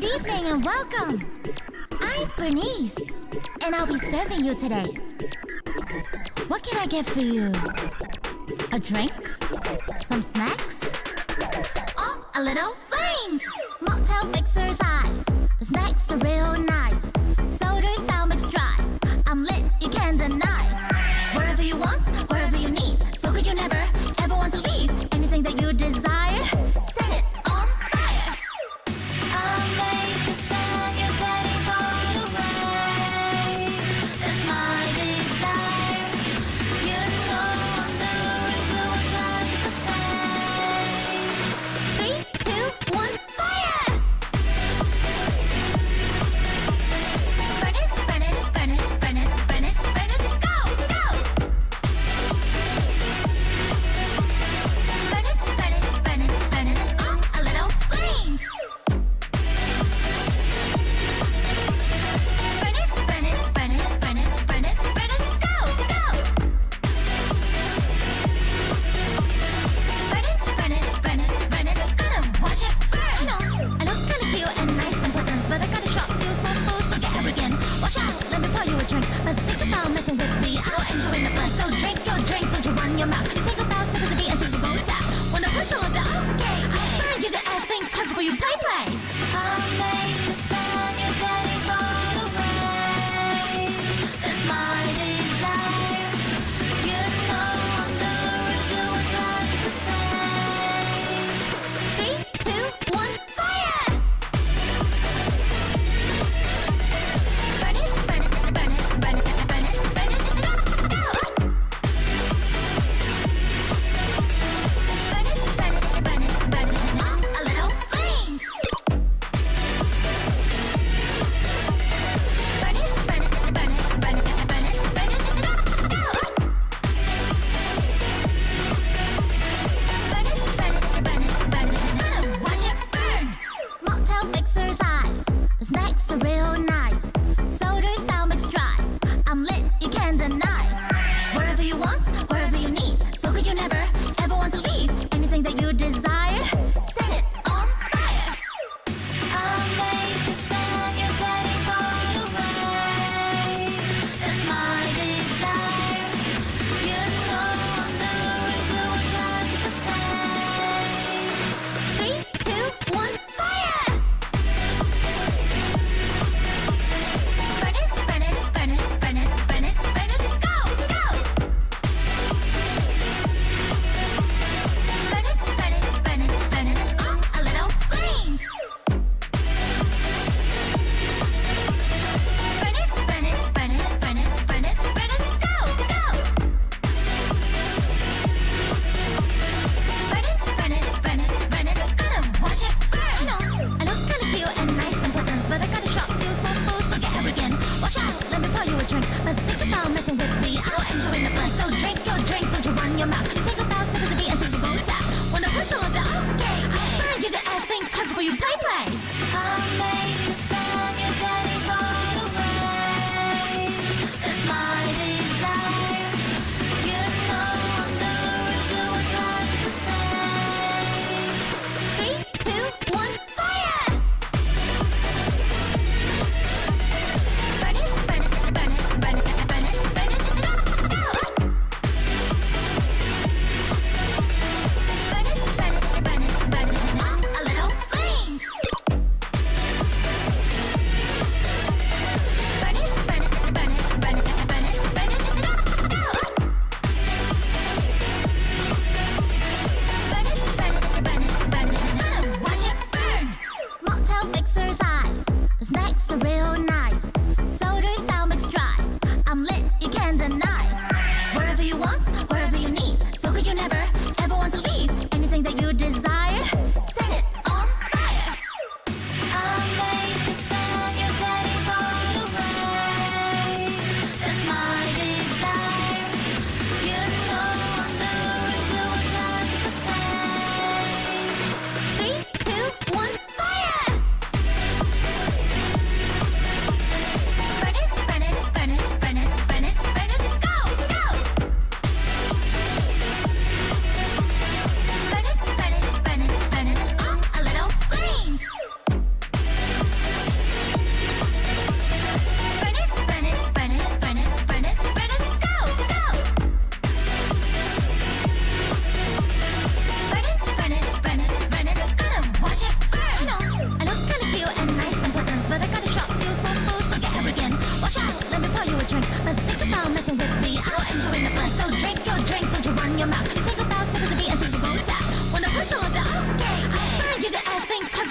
Good evening and welcome. I'm Bernice, and I'll be serving you today. What can I get for you? A drink? Some snacks? Oh, a little flames! Mocktails, mixers, eyes. The snacks are real nice. Sodas, sound mix dry. I'm lit, you can't deny. Wherever you want, wherever you need. So good you never, ever want to leave. Anything that you desire, set it on fire. I'll make you spend your days all away. That's my desire. You know I'm the influence like to say. 3, 2, 1, fire! Furnace, furnace, furnace, furnace, furnace, furnace, go, go! Furnace, furnace, furnace, furnace, oh, a little flames! Furnace, furnace, furnace, furnace, furnace, furnace, go, go! Furnace, furnace, furnace, furnace, gonna watch it burn! I know, I look kinda cute and nice and pleasant, but I got a sharp fuse for food, look at arrogant. Watch out, let me pour you a drink, but think about messing with me, I'll enjoy the fun. So drink your drink, don't you run your mouth. You think about stepping to the beat and things will go south. When I push you like that, okay, burn you to ash, think twice before you play. I'll make you spend your days all away. That's my desire. You know I'm the influence like to say. 3, 2, 1, fire! Furnace, furnace, furnace, furnace, furnace, furnace, go, go! Furnace, furnace, furnace, furnace, oh, a little flames!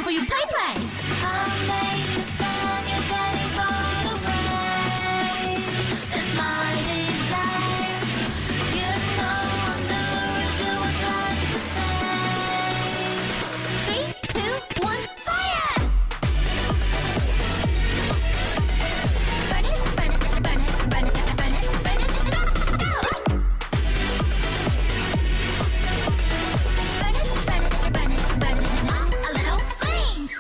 for you, play, play. I'll make you spend your days all away. It's my desire. You know I'm the do what's left to say. 3, 2, 1, fire! Burn it, burn it, burn it, burn it, burn it, burn it, go, go! Burn it, burn it, burn it, burn it, a little flames.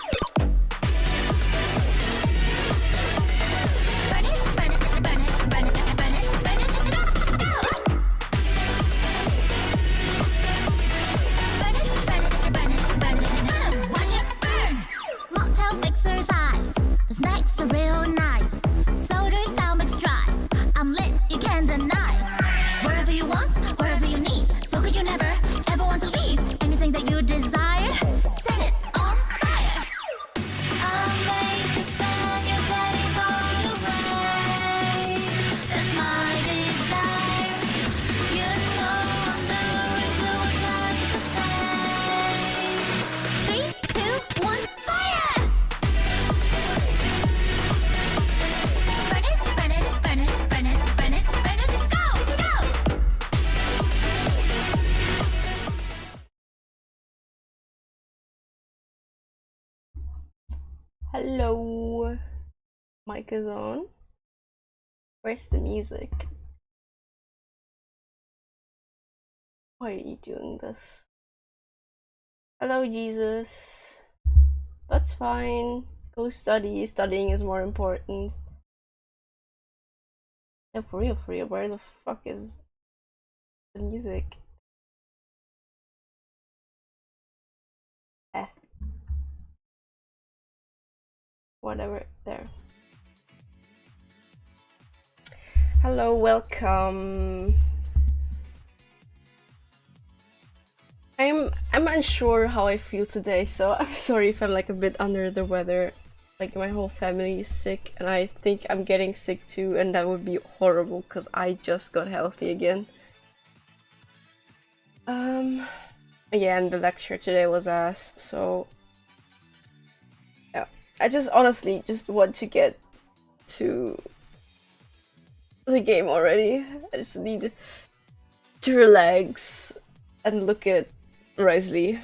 Burn it, burn it, burn it, burn it, burn it, burn it, go, go! Burn it, burn it, burn it, burn it, watch it burn. Mocktails fix your eyes. The snacks are real nice. Soda's Salmix dry. I'm lit, you can't deny. Wherever you want, wherever you need. So could you never, ever want to leave? Anything that you desire, set it on fire. I'll make you spend your days all away. That's my desire. You know I'm the do what's left to say. 3, 2, 1, fire! Burn it, burn it, burn it, burn it, burn it, burn it, go, go! Hello, mic is on. Where's the music? Why are you doing this? Hello, Jesus. That's fine. Go study. Studying is more important. Yeah, for real, where the fuck is the music? Whatever, there. Hello, welcome. I'm unsure how I feel today, so I'm sorry if I'm like a bit under the weather. Like my whole family is sick, and I think I'm getting sick too, and that would be horrible because I just got healthy again. Yeah, and the lecture today was ass, so yeah. I just honestly just want to get to the game already. I just need to relax and look at Wriothesley.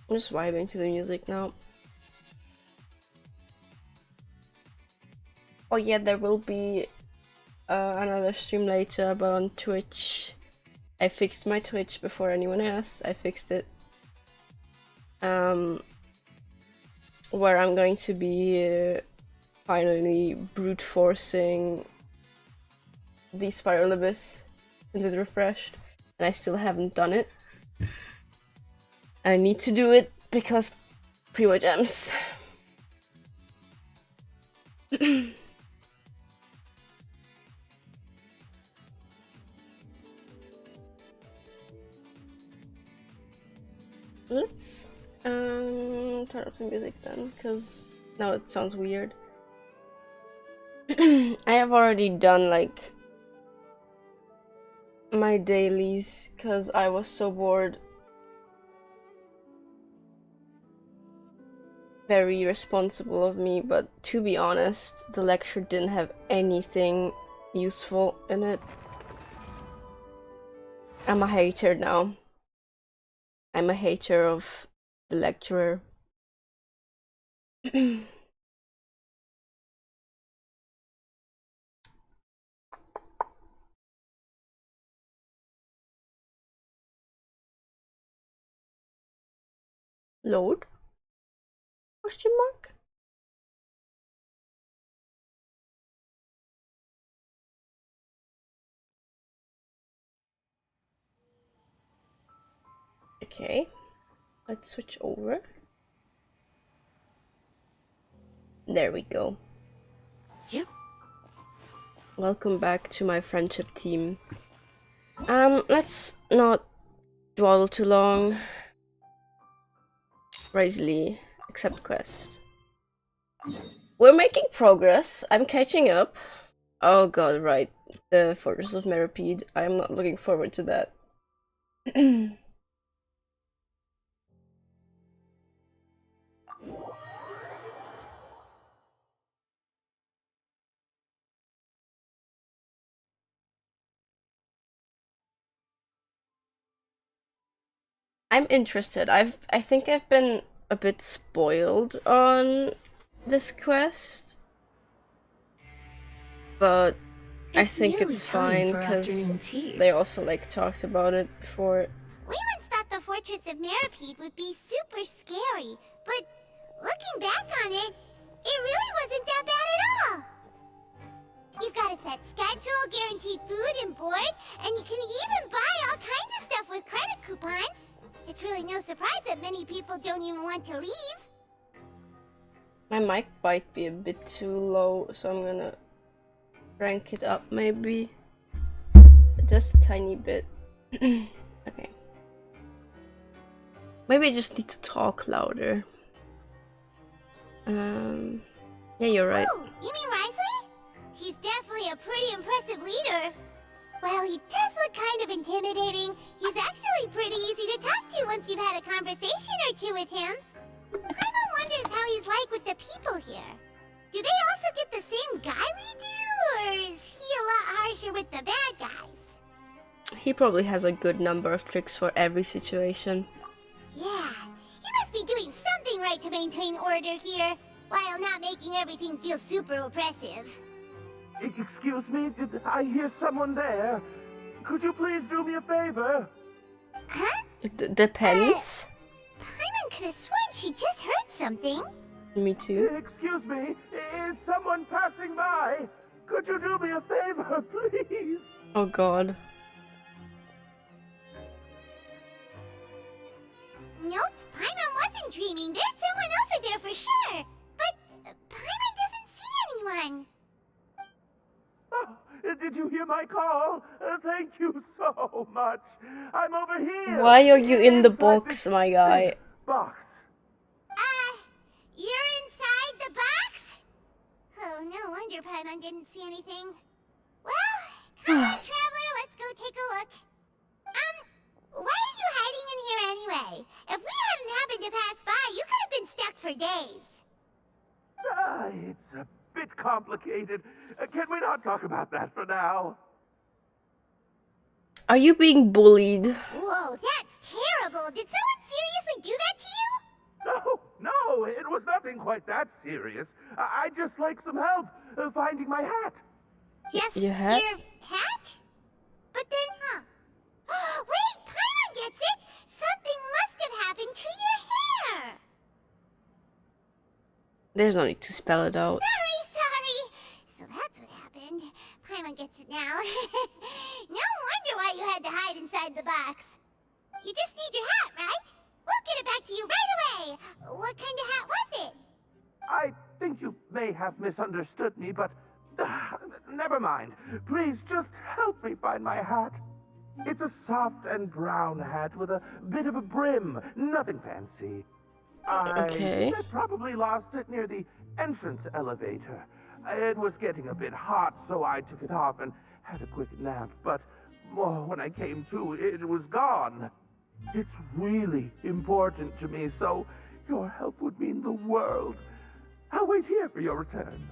I'm just vibing to the music now. Oh yeah, there will be another stream later, but on Twitch. I fixed my Twitch before anyone else. I fixed it. Where I'm going to be finally brute forcing the Spiral Abyss since it's refreshed, and I still haven't done it. I need to do it because Priwa gems. Let's turn off the music then, because now it sounds weird. I have already done like my dailies because I was so bored. Very responsible of me, but to be honest, the lecture didn't have anything useful in it. I'm a hater now. I'm a hater of the lecturer. Load? Question mark? Okay, let's switch over. There we go. Yep. Welcome back to my friendship team. Let's not dawdle too long. Wriothesley, accept quest. We're making progress. I'm catching up. Oh god, right. The Fortress of Meripede. I'm not looking forward to that. I'm interested. I think I've been a bit spoiled on this quest, but I think it's fine because they also like talked about it before. We once thought the Fortress of Meripede would be super scary, but looking back on it, it really wasn't that bad at all. You've got a set schedule, guaranteed food and board, and you can even buy all kinds of stuff with credit coupons. It's really no surprise that many people don't even want to leave. My mic might be a bit too low, so I'm gonna crank it up maybe. Just a tiny bit. Okay. Maybe I just need to talk louder. Yeah, you're right. Oh, you mean Wriothesley? He's definitely a pretty impressive leader. While he does look kind of intimidating, he's actually pretty easy to talk to once you've had a conversation or two with him. Paimon wonders how he's like with the people here. Do they also get the same guy we do, or is he a lot harsher with the bad guys? He probably has a good number of tricks for every situation. Yeah, he must be doing something right to maintain order here, while not making everything feel super oppressive. Excuse me, did I hear someone there? Could you please do me a favor? Huh? It depends. Paimon could have sworn she just heard something. Me too. Excuse me, is someone passing by? Could you do me a favor, please? Oh god. Nope, Paimon wasn't dreaming. There's someone over there for sure. But Paimon doesn't see anyone. Oh, did you hear my call? Thank you so much. I'm over here. Why are you in the box, my guy? Box. You're inside the box? Oh, no wonder Paimon didn't see anything. Well, come on, traveler, let's go take a look. Why are you hiding in here anyway? If we hadn't happened to pass by, you could have been stuck for days. It's a bit complicated. Can we not talk about that for now? Are you being bullied? Whoa, that's terrible. Did someone seriously do that to you? No, it was nothing quite that serious. I'd just like some help finding my hat. Just Your hat? your hat? But then, wait, Paimon gets it! Something must have happened to your hair! There's no need to spell it out. Sorry! So that's what happened. Paimon gets it now. No wonder why you had to hide inside the box. You just need your hat, right? We'll get it back to you right away! What kind of hat was it? I think you may have misunderstood me, but never mind. Please just help me find my hat. It's a soft and brown hat with a bit of a brim. Nothing fancy. Okay. I probably lost it near the entrance elevator. It was getting a bit hot, so I took it off and had a quick nap. But when I came to, it was gone. It's really important to me, so your help would mean the world. I'll wait here for your return.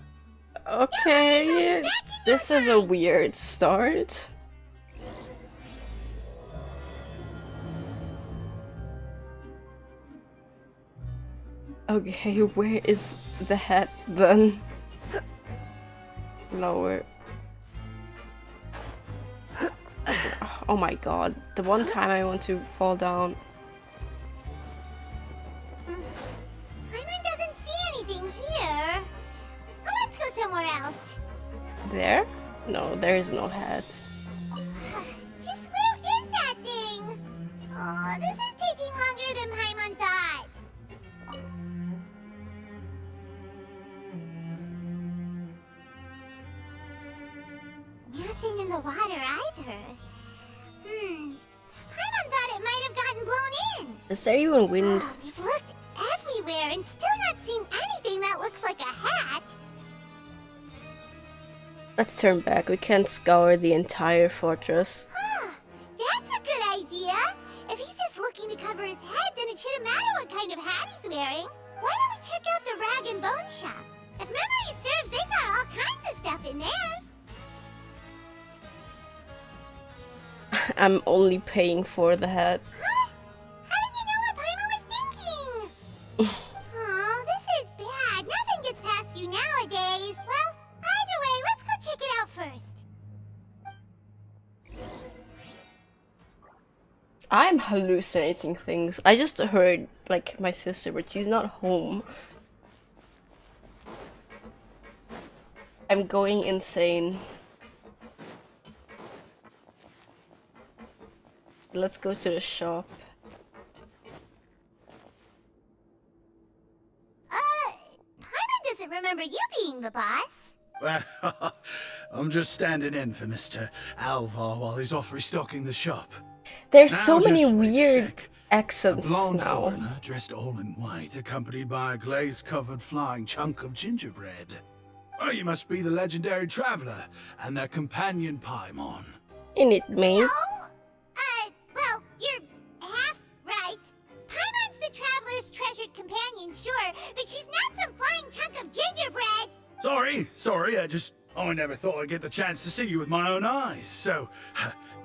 Okay, this is a weird start. Okay, where is the hat then? Lower. Oh my god, the one time I want to fall down. Paimon doesn't see anything here. Let's go somewhere else. There? No, there is no hat. Just where is that thing? Oh, this is taking longer than Paimon thought. Nothing in the water either. Paimon thought it might have gotten blown in. Is there even wind? Oh, we've looked everywhere and still not seen anything that looks like a hat. Let's turn back. We can't scour the entire fortress. That's a good idea. If he's just looking to cover his head, then it shouldn't matter what kind of hat he's wearing. Why don't we check out the rag and bone shop? If memory serves, they got all kinds of stuff in there. I'm only paying for the hat. Huh? How did Oh, this is bad. Nothing gets past you nowadays. Well, either way, let's go check it out first. I'm hallucinating things. I just heard, like, my sister, but she's not home. I'm going insane. Let's go to the shop. Paimon doesn't remember you being the boss. Well, I'm just standing in for Mr. Alvar while he's off restocking the shop. There's Now, so many just wait a weird sec. accents A blonde now. foreigner dressed all in white, accompanied by a glaze-covered flying chunk of gingerbread. Oh, you must be the legendary traveler and their companion Paimon. In it, mate. Oh, well, you're half right. Paimon's the traveler's treasured companion, sure, but she's not some flying chunk of gingerbread. Sorry, I never thought I'd get the chance to see you with my own eyes, so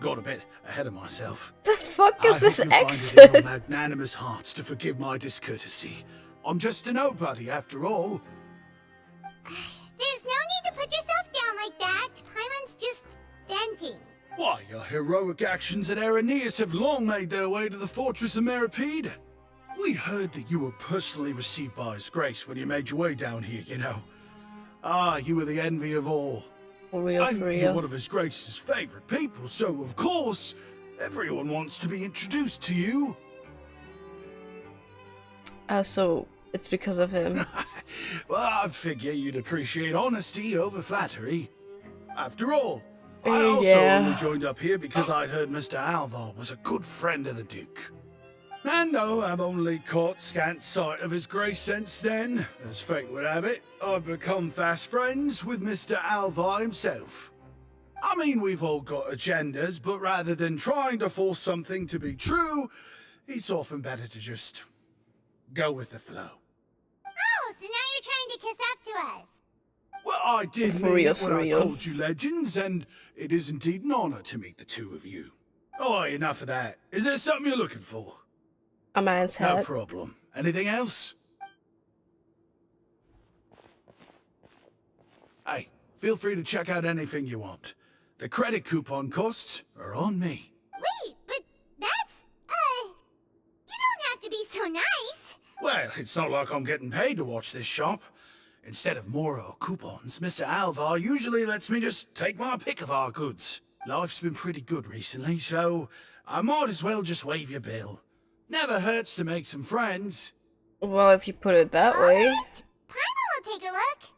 got a bit ahead of myself. The fuck is this I hope you find it in accent? your magnanimous hearts to forgive my discourtesy. I'm just a nobody, after all. There's no need to put yourself down like that. Paimon's just venting. Why, your heroic actions at Aranias have long made their way to the fortress of Meripede. We heard that you were personally received by His Grace when you made your way down here, you know. Ah, you were the envy of all. For real, And for you're real. one of His Grace's favorite people, so of course, everyone wants to be introduced to you. So it's because of him. Well, I figure you'd appreciate honesty over flattery. After all, I Oh, also yeah. only joined up here because I'd heard Mr. Alvar was a good friend of the Duke. And though I've only caught scant sight of His Grace since then, as fate would have it, I've become fast friends with Mr. Alvar himself. I mean, we've all got agendas, but rather than trying to force something to be true, it's often better to just go with the flow. Oh, so now you're trying to kiss up to us. Well, I did For mean real, it when for I real. called you legends, and it is indeed an honor to meet the two of you. Oh, enough of that. Is there something you're looking for? A man's No head. problem. Anything else? Hey, feel free to check out anything you want. The credit coupon costs are on me. Wait, but that's, you don't have to be so nice. Well, it's not like I'm getting paid to watch this shop. Instead of more coupons, Mr. Alvar usually lets me just take my pick of our goods. Life's been pretty good recently, so I might as well just waive your bill. Never hurts to make some friends. Well, if you put it that way. Alright, Paimon will take a look.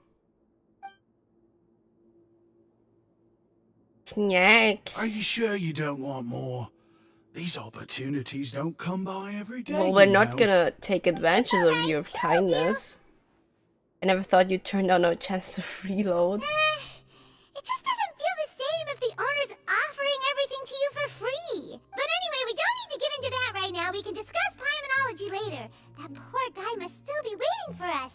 Snacks. Are you sure you don't want more? These opportunities don't come by every day. Well, we're you not know. gonna take advantage of your kindness. I never thought you'd turn down a chance to freeload. It just doesn't feel the same if the owner's offering everything to you for free. But anyway, we don't need to get into that right now. We can discuss Paimonology later. That poor guy must still be waiting for us.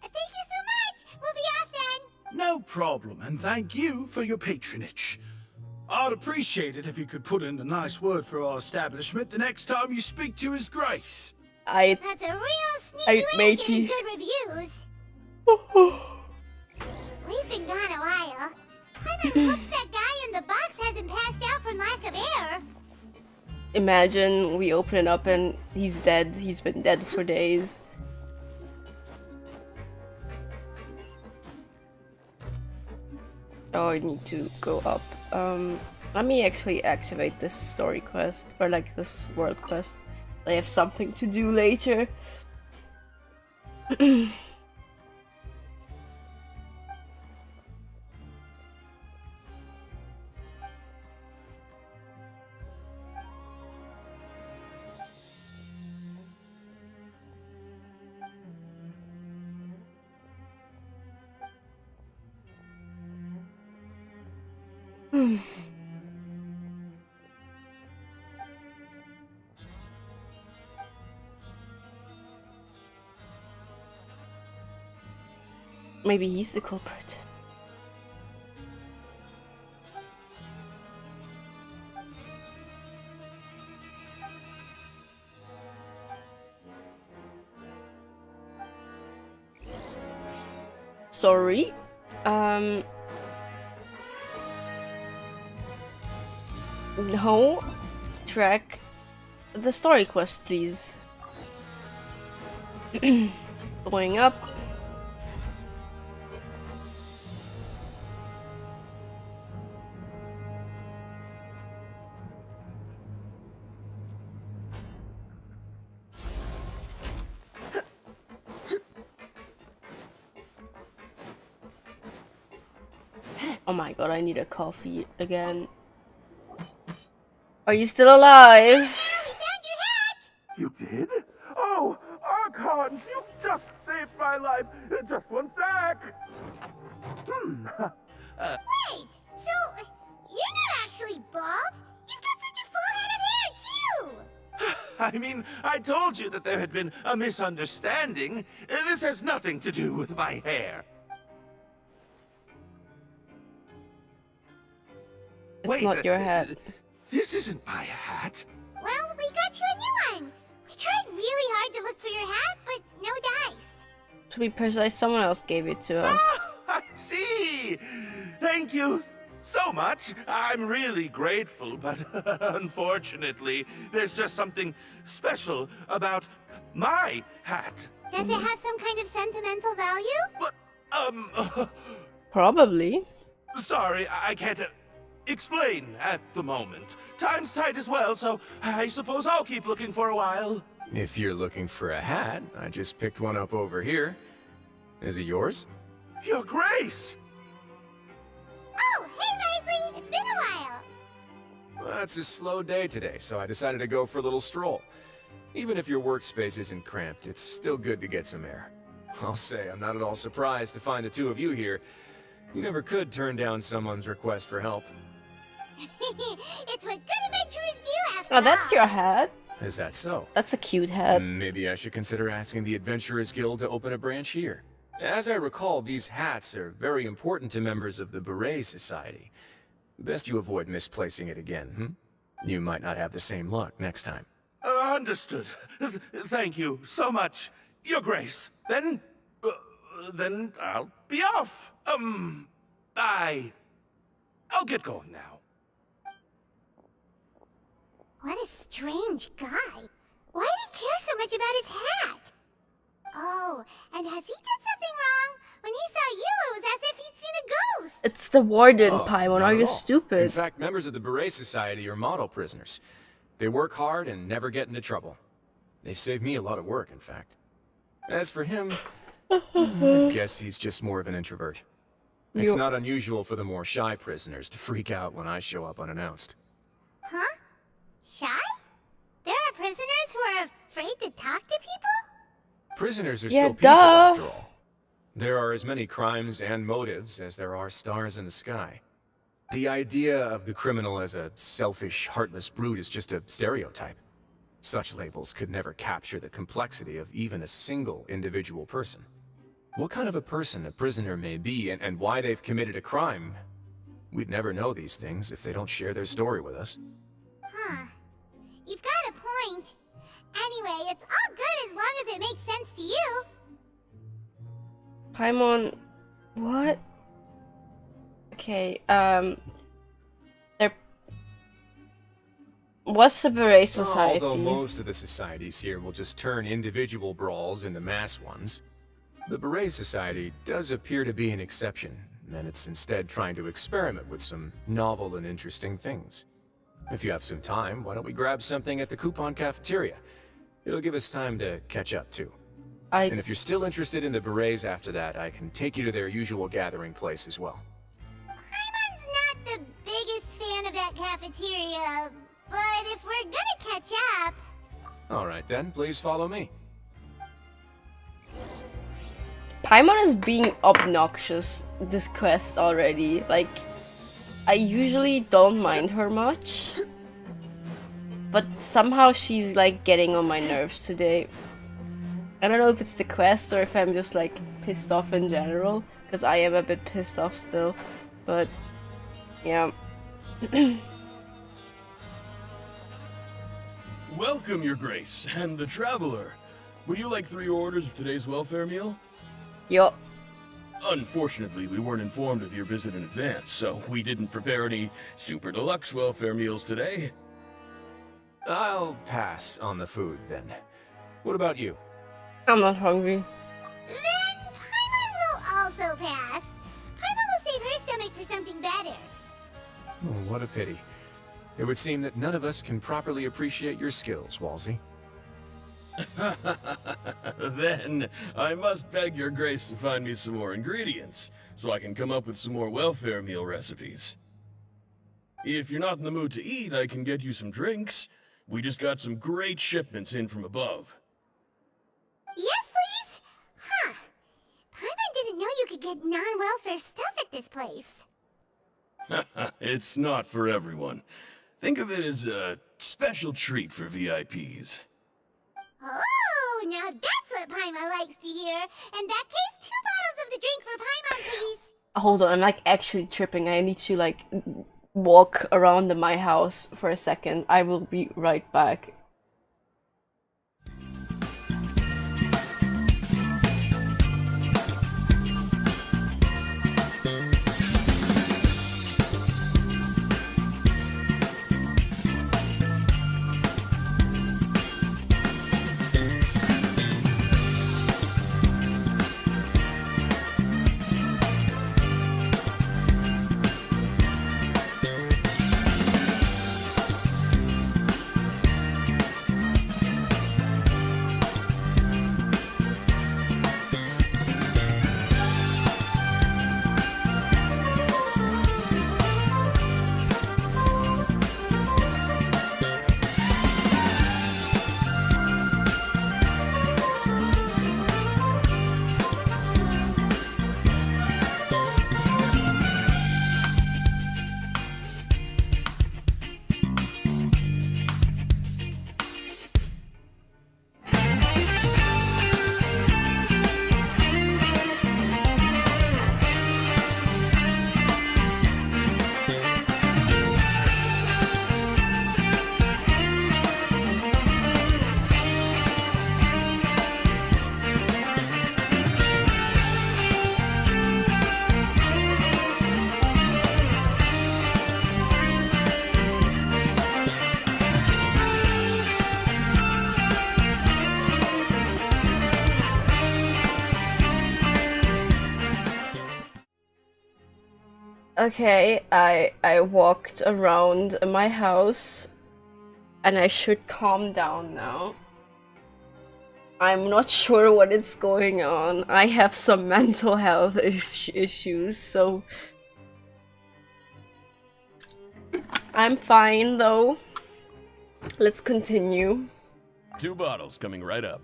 Thank you so much. We'll be off then. No problem, and thank you for your patronage. I'd appreciate it if you could put in a nice word for our establishment the next time you speak to His Grace. I That's a real sneaky way of matey. getting good reviews. We've been gone a while. Paimon hopes that guy in the box hasn't passed out from lack of air. imagine we open it up and he's dead. He's been dead for days. Oh, I need to go up. Let me actually activate this story quest, or like this world quest. I have something to do later. Maybe he's the culprit. sorry. No. Track the story quest, please. Going up. Oh my god, I need a coffee again. Are you still alive? You did? Oh, Archon, you just saved my life. Just one sec. Wait, so you're not actually bald? You've got such a full head of hair, too! I mean, I told you that there had been a misunderstanding. This has nothing to do with my hair. It's not your hat. This isn't my hat. Well, we got you a new one. We tried really hard to look for your hat, but no dice. To be precise, someone else gave it to us. Ah, I see. Thank you so much. I'm really grateful, but unfortunately, there's just something special about my hat. Does it have some kind of sentimental value? But, Probably. sorry, I can't explain at the moment. Time's tight as well, so I suppose I'll keep looking for a while. If you're looking for a hat, I just picked one up over here. Is it yours? Your Grace! Oh, hey, Wriothesley! It's been a while. Well, it's a slow day today, so I decided to go for a little stroll. Even if your workspace isn't cramped, it's still good to get some air. I'll say I'm not at all surprised to find the two of you here. You never could turn down someone's request for help. It's what good adventurers do after Oh, that's all. your hat. Is that so? That's a cute hat. Maybe I should consider asking the Adventurers Guild to open a branch here. As I recall, these hats are very important to members of the Beret Society. Best you avoid misplacing it again, hmm? You might not have the same luck next time. Understood. Thank you so much, Your Grace. Then I'll be off. I'll get going now. What a strange guy. Why did he care so much about his hat? Oh, and has he done something wrong? When he saw you, it was as if he'd seen a ghost. It's the warden, Oh, Paimon. not Are at you all. In stupid? fact, members of the Beret Society are model prisoners. They work hard and never get into trouble. They've saved me a lot of work, in fact. As for him, I guess he's just more of an introvert. It's not unusual for the more shy prisoners to freak out when I show up unannounced. Huh? Shy? There are prisoners who are afraid to talk to people? Prisoners are Yeah, still people, duh. after all. There are as many crimes and motives as there are stars in the sky. The idea of the criminal as a selfish, heartless brute is just a stereotype. Such labels could never capture the complexity of even a single individual person. What kind of a person a prisoner may be and why they've committed a crime, we'd never know these things if they don't share their story with us. Huh. You've got a point. Anyway, it's all good as long as it makes sense to you. Paimon, what? Okay, what's the Beret Society? Although most of the societies here will just turn individual brawls into mass ones, the Beret Society does appear to be an exception, and it's instead trying to experiment with some novel and interesting things. If you have some time, why don't we grab something at the Coupon Cafeteria? It'll give us time to catch up, too. And if you're still interested in the Berets after that, I can take you to their usual gathering place as well. Paimon's not the biggest fan of that cafeteria, but if we're gonna catch up... Alright then, please follow me. Paimon is being obnoxious this quest already. Like, I usually don't mind her much, but somehow she's like getting on my nerves today. I don't know if it's the quest or if I'm just like pissed off in general, because I am a bit pissed off still, but yeah. Welcome, Your Grace, and the Traveler. Would you like 3 orders of today's welfare meal? Yo. Unfortunately, we weren't informed of your visit in advance, so we didn't prepare any super deluxe welfare meals today. I'll pass on the food, then. What about you? I'm not hungry. Then Paimon will also pass. Paimon will save her stomach for something better. Oh, what a pity. It would seem that none of us can properly appreciate your skills, Walsey. Then I must beg your grace to find me some more ingredients, so I can come up with some more welfare meal recipes. If you're not in the mood to eat, I can get you some drinks. We just got some great shipments in from above. Yes, please? Huh. Paimon didn't know you could get non-welfare stuff at this place. It's not for everyone. Think of it as a special treat for VIPs. Oh, now that's what Paimon likes to hear. In that case, 2 bottles of the drink for Paimon, please. Hold on, I'm like actually tripping. I need to like walk around my house for a second. I will be right back. Okay, I walked around my house and I should calm down now. I'm not sure what is going on. I have some mental health issues, so I'm fine though. Let's continue. 2 bottles coming right up.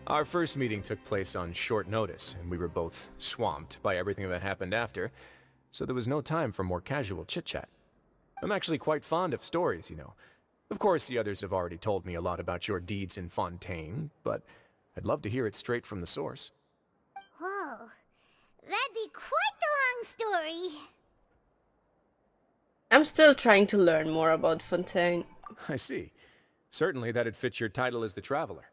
Our first meeting took place on short notice, and we were both swamped by everything that happened after, so there was no time for more casual chit-chat. I'm actually quite fond of stories, you know. Of course, the others have already told me a lot about your deeds in Fontaine, but I'd love to hear it straight from the source. Whoa. That'd be quite the long story. I'm still trying to learn more about Fontaine. I see. Certainly that'd fit your title as the Traveler.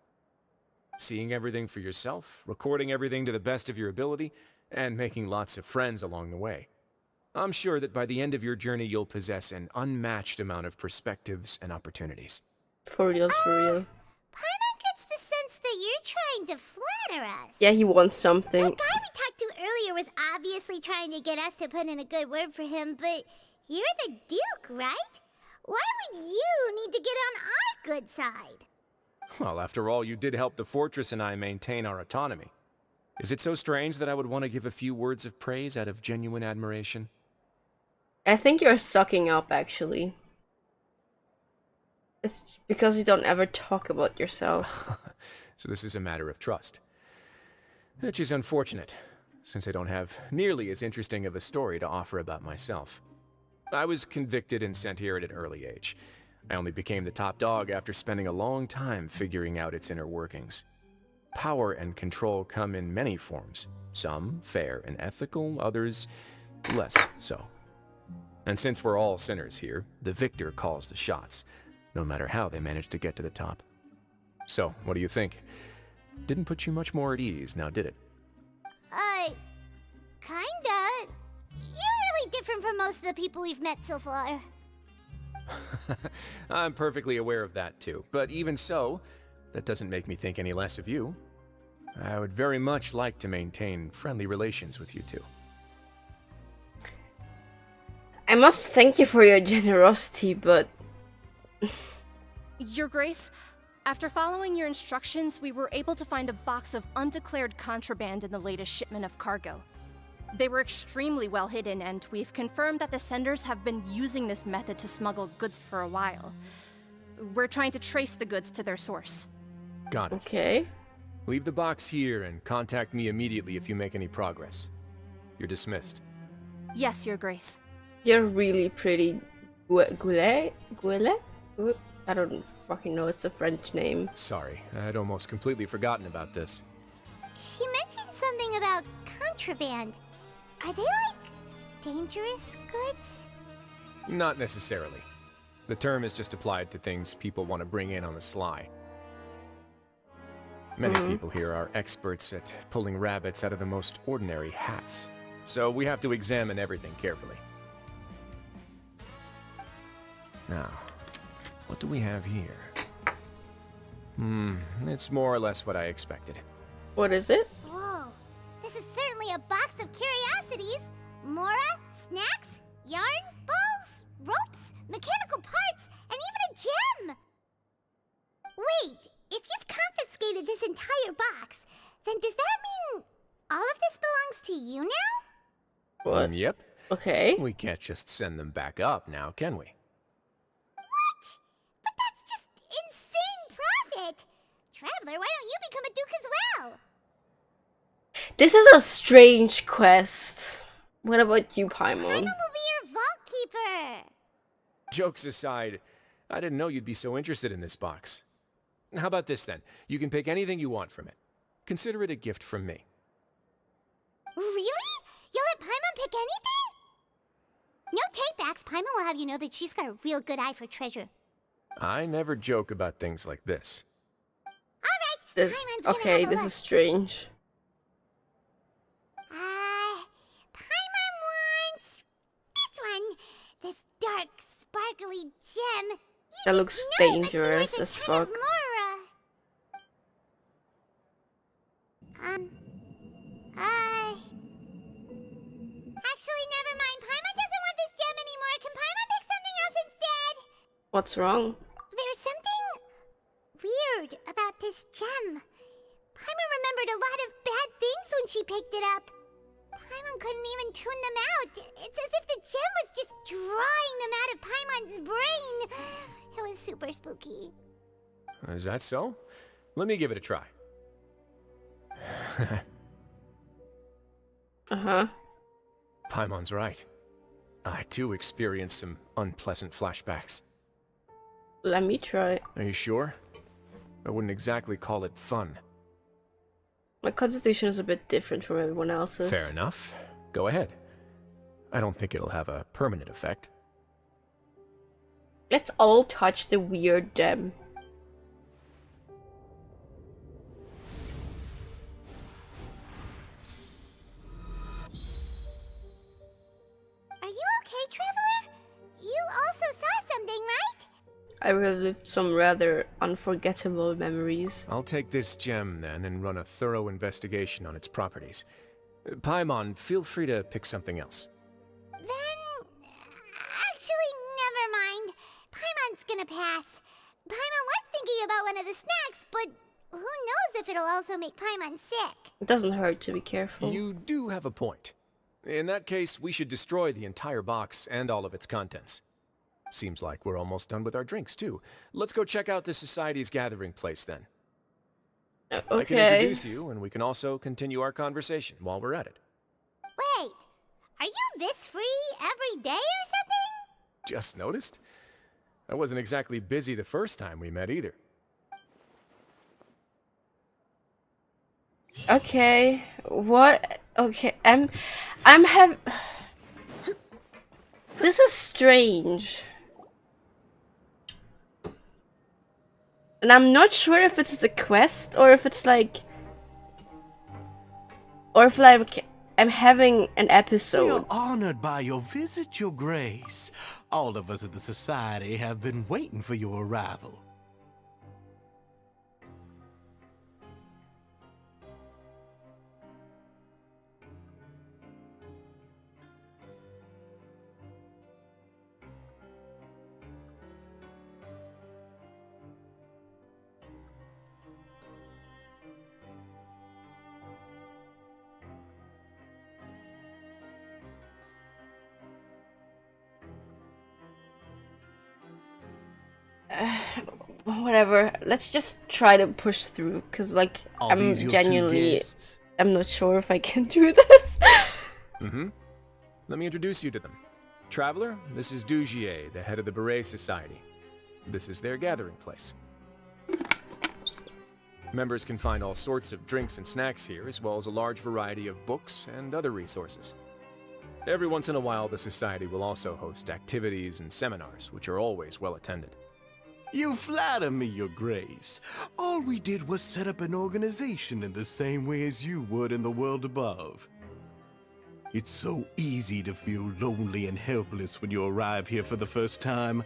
Seeing everything for yourself, recording everything to the best of your ability, and making lots of friends along the way. I'm sure that by the end of your journey you'll possess an unmatched amount of perspectives and opportunities. For real, for real. Paimon gets the sense that you're trying to flatter us. Yeah, he wants something. The guy we talked to earlier was obviously trying to get us to put in a good word for him, but you're the Duke, right? Why would you need to get on our good side? Well, after all, you did help the fortress and I maintain our autonomy. Is it so strange that I would want to give a few words of praise out of genuine admiration? I think you're sucking up, actually. It's because you don't ever talk about yourself. So this is a matter of trust. Which is unfortunate, since I don't have nearly as interesting of a story to offer about myself. I was convicted and sent here at an early age. I only became the top dog after spending a long time figuring out its inner workings. Power and control come in many forms, some fair and ethical, others less so. And since we're all sinners here, the victor calls the shots, no matter how they manage to get to the top. So, what do you think? Didn't put you much more at ease, now did it? Kinda. You're really different from most of the people we've met so far. I'm perfectly aware of that too, but even so, that doesn't make me think any less of you. I would very much like to maintain friendly relations with you two. I must thank you for your generosity, but Your Grace, after following your instructions, we were able to find a box of undeclared contraband in the latest shipment of cargo. They were extremely well hidden, and we've confirmed that the senders have been using this method to smuggle goods for a while. We're trying to trace the goods to their source. Got it. okay. Leave the box here and contact me immediately if you make any progress. You're dismissed. Yes, Your Grace. You're really pretty. Goulet? I don't fucking know, it's a French name. Sorry, I'd almost completely forgotten about this. She mentioned something about contraband. Are they like dangerous goods? Not necessarily. The term is just applied to things people want to bring in on the sly. Many people here are experts at pulling rabbits out of the most ordinary hats, so we have to examine everything carefully. Now, what do we have here? It's more or less what I expected. What is it? Whoa, this is certainly a box of curiosities. Mora, snacks, yarn, balls, ropes, mechanical parts, and even a gem! Wait, if you've confiscated this entire box, then does that mean all of this belongs to you now? What? Yep. Okay. We can't just send them back up now, can we? What? But that's just insane profit! Traveler, why don't you become a duke as well? This is a strange quest. What about you, Paimon? Paimon will be your vault keeper! Jokes aside, I didn't know you'd be so interested in this box. How about this then? You can pick anything you want from it. Consider it a gift from me. Really? You'll let Paimon pick anything? No takebacks. Paimon will have you know that she's got a real good eye for treasure. I never joke about things like this. Alright, This Paimon's gonna okay, have a this look. is strange. Paimon wants this one. This dark, sparkly gem. You That just looks know it must be dangerous worth a as ton of fuck. Mora. Actually, never mind. Paimon doesn't want this gem anymore. Can Paimon pick something else instead? What's wrong? There's something weird about this gem. Paimon remembered a lot of bad things when she picked it up. Paimon couldn't even tune them out. It's as if the gem was just drawing them out of Paimon's brain. It was super spooky. Is that so? Let me give it a try. Uh-huh. Paimon's right. I too experienced some unpleasant flashbacks. Let me try. Are you sure? I wouldn't exactly call it fun. My constitution is a bit different from everyone else's. Fair enough. Go ahead. I don't think it'll have a permanent effect. Let's all touch the weird gem. Are you okay, Traveler? You also saw something, right? I relived some rather unforgettable memories. I'll take this gem then and run a thorough investigation on its properties. Paimon, feel free to pick something else. Then, actually, never mind. Paimon's gonna pass. Paimon was thinking about one of the snacks, but who knows if it'll also make Paimon sick. It doesn't hurt to be careful. You do have a point. In that case, we should destroy the entire box and all of its contents. Seems like we're almost done with our drinks, too. Let's go check out the Society's gathering place, then. I can Okay. introduce you, and we can also continue our conversation while we're at it. Wait, are you this free every day or something? Just noticed? I wasn't exactly busy the first time we met, either. Okay. What? Okay. This is strange. And I'm not sure if it's the quest or if it's like, or if like I'm having an We are episode. honored by your visit, Your Grace. All of us at the Society have been waiting for your arrival. Whatever. Let's just try to push through, cause like Are I'm these your two genuinely, guests? I'm not sure if I can do this. Let me introduce you to them. Traveler, this is Dugier, the head of the Beret Society. This is their gathering place. Members can find all sorts of drinks and snacks here, as well as a large variety of books and other resources. Every once in a while, the Society will also host activities and seminars, which are always well attended. You flatter me, Your Grace. All we did was set up an organization in the same way as you would in the world above. It's so easy to feel lonely and helpless when you arrive here for the first time.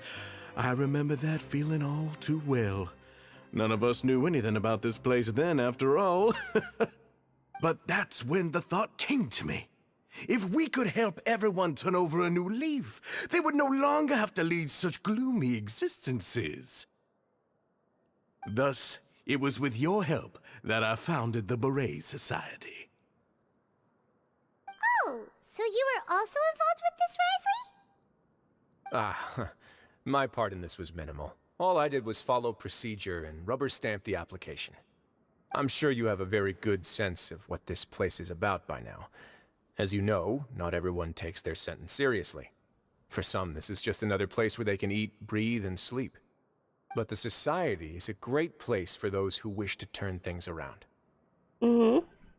I remember that feeling all too well. None of us knew anything about this place then, after all. But that's when the thought came to me. If we could help everyone turn over a new leaf, they would no longer have to lead such gloomy existences. Thus, it was with your help that I founded the Beret Society. Oh, so you were also involved with this, Wriothesley? My part in this was minimal. All I did was follow procedure and rubber stamp the application. I'm sure you have a very good sense of what this place is about by now. As you know, not everyone takes their sentence seriously. For some, this is just another place where they can eat, breathe, and sleep. But the Society is a great place for those who wish to turn things around.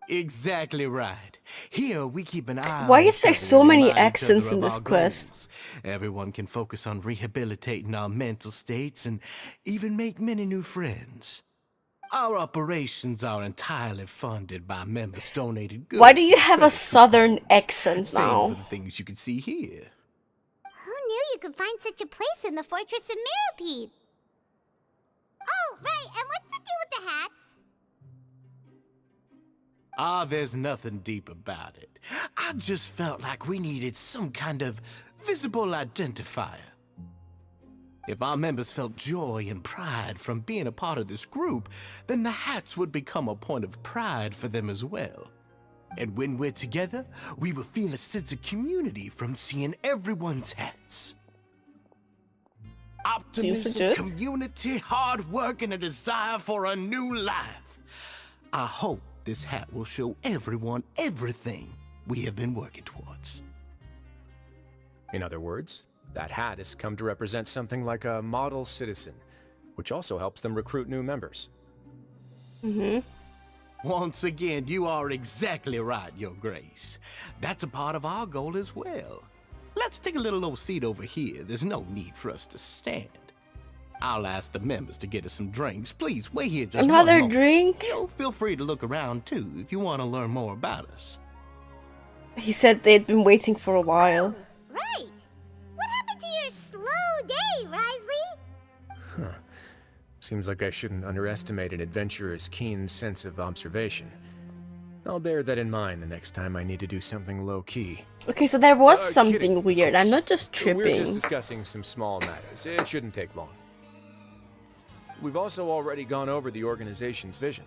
Exactly right. Here we keep an eye Why on is there each other so and many remind each accents other in of this our quest? goals. Everyone can focus on rehabilitating our mental states and even make many new friends. Our operations are entirely funded by members' donated goods. Why do you have a credit southern coupons. accent Same now? for the things you can see here. Who knew you could find such a place in the Fortress of Mirapede? Oh, right, and what's the deal with the hats? There's nothing deep about it. I just felt like we needed some kind of visible identifier. If our members felt joy and pride from being a part of this group, then the hats would become a point of pride for them as well. And when we're together, we will feel a sense of community from seeing everyone's hats. Optimism, legit. community, hard work, and a desire for a new life. I hope this hat will show everyone everything we have been working towards. In other words, that hat has come to represent something like a model citizen, which also helps them recruit new members. Once again, you are exactly right, Your Grace. That's a part of our goal as well. Let's take a little old seat over here. There's no need for us to stand. I'll ask the members to get us some drinks. Please, wait here just one Another moment. drink? Feel free to look around, too, if you want to learn more about us. He said they'd been waiting for a while. Right. What happened to your slow day, Wriothesley? Seems like I shouldn't underestimate an adventurer's keen sense of observation. I'll bear that in mind the next time I need to do something low-key. Okay, so there was Kidding, something of weird. I'm course. not just We're tripping. just discussing some small matters. It shouldn't take long. We've also already gone over the organization's vision.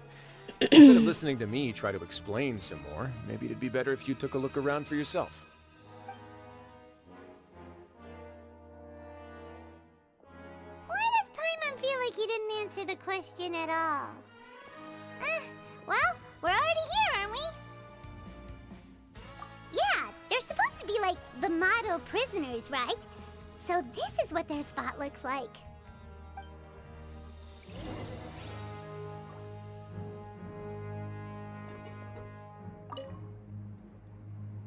Instead of listening to me try to explain some more, maybe it'd be better if you took a look around for yourself. Why does Paimon feel like he didn't answer the question at all? Well, we're already here, aren't we? Yeah, they're supposed to be like the model prisoners, right? So this is what their spot looks like.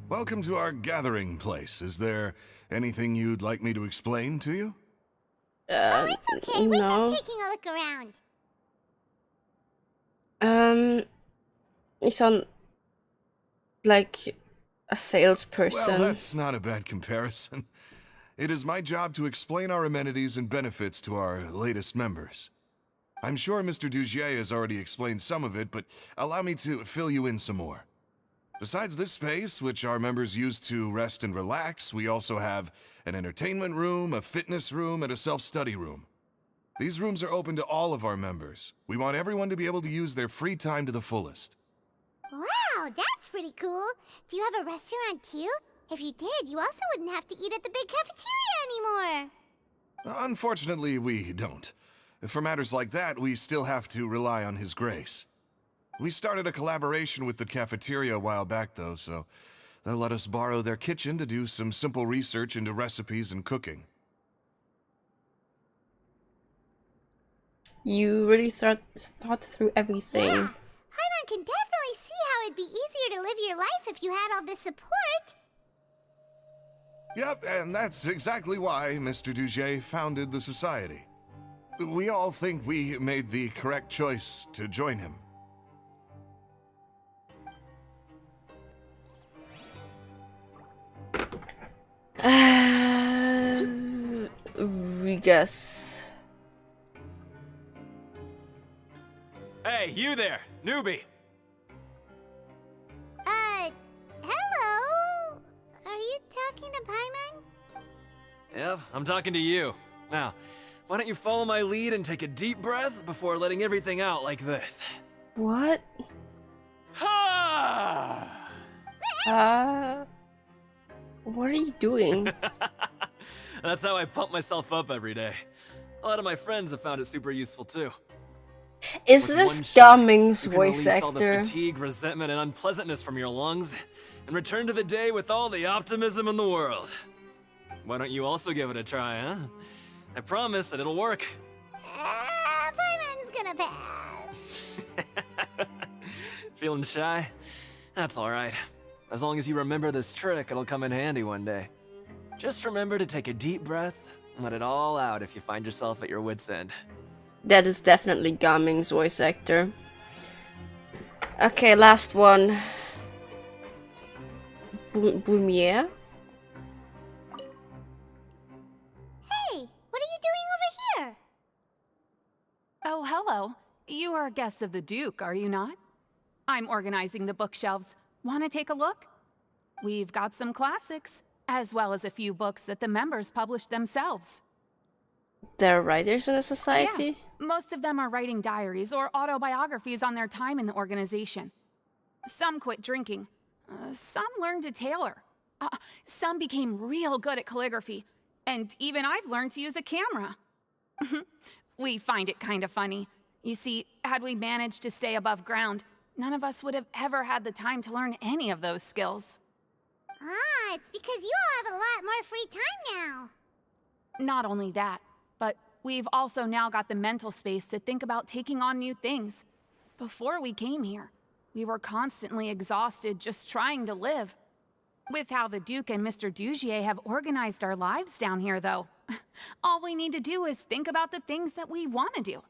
Welcome to our gathering place. Is there anything you'd like me to explain to you? Oh, it's okay. We're no. just taking a look around. He's on like a salesperson. Well, that's not a bad comparison. It is my job to explain our amenities and benefits to our latest members. I'm sure Mr. Dugier has already explained some of it, but allow me to fill you in some more. Besides this space, which our members use to rest and relax, we also have an entertainment room, a fitness room, and a self-study room. These rooms are open to all of our members. We want everyone to be able to use their free time to the fullest. Wow, that's pretty cool. Do you have a restaurant too? If you did, you also wouldn't have to eat at the big cafeteria anymore. Unfortunately, we don't. For matters like that, we still have to rely on His Grace. We started a collaboration with the cafeteria a while back, though, so they'll let us borrow their kitchen to do some simple research into recipes and cooking. You really thought through everything. Yeah, Paimon can definitely see how it'd be easier to live your life if you had all this support. Yep, and that's exactly why Mr. Dugier founded the society. We all think we made the correct choice to join him. We guess. Hey, you there, newbie! Hello? Are you talking to Paimon? Yep, I'm talking to you. Now, why don't you follow my lead and take a deep breath before letting everything out like this? What? Ha! What are you doing? That's how I pump myself up every day. A lot of my friends have found it super useful too. Is With this one shot, Gaming's you can voice release all the actor? fatigue, resentment, and unpleasantness from your lungs, and return to the day with all the optimism in the world. Why don't you also give it a try, huh? I promise that it'll work. Paimon's gonna pass. Feeling shy? That's alright. As long as you remember this trick, it'll come in handy one day. Just remember to take a deep breath and let it all out if you find yourself at your wit's end. That is definitely Gaming's voice actor. Okay, last one. Boumier? Hey, what are you doing over here? Oh, hello. You are guests of the Duke, are you not? I'm organizing the bookshelves. Want to take a look? We've got some classics, as well as a few books that the members publish themselves. There are writers in the society? Yeah, most of them are writing diaries or autobiographies on their time in the organization. Some quit drinking. Some learned to tailor. Some became real good at calligraphy. And even I've learned to use a camera. We find it kind of funny. You see, had we managed to stay above ground, none of us would have ever had the time to learn any of those skills. Ah, it's because you all have a lot more free time now. Not only that, but we've also now got the mental space to think about taking on new things. Before we came here, we were constantly exhausted just trying to live. With how the Duke and Mr. Dugier have organized our lives down here, though, all we need to do is think about the things that we want to do.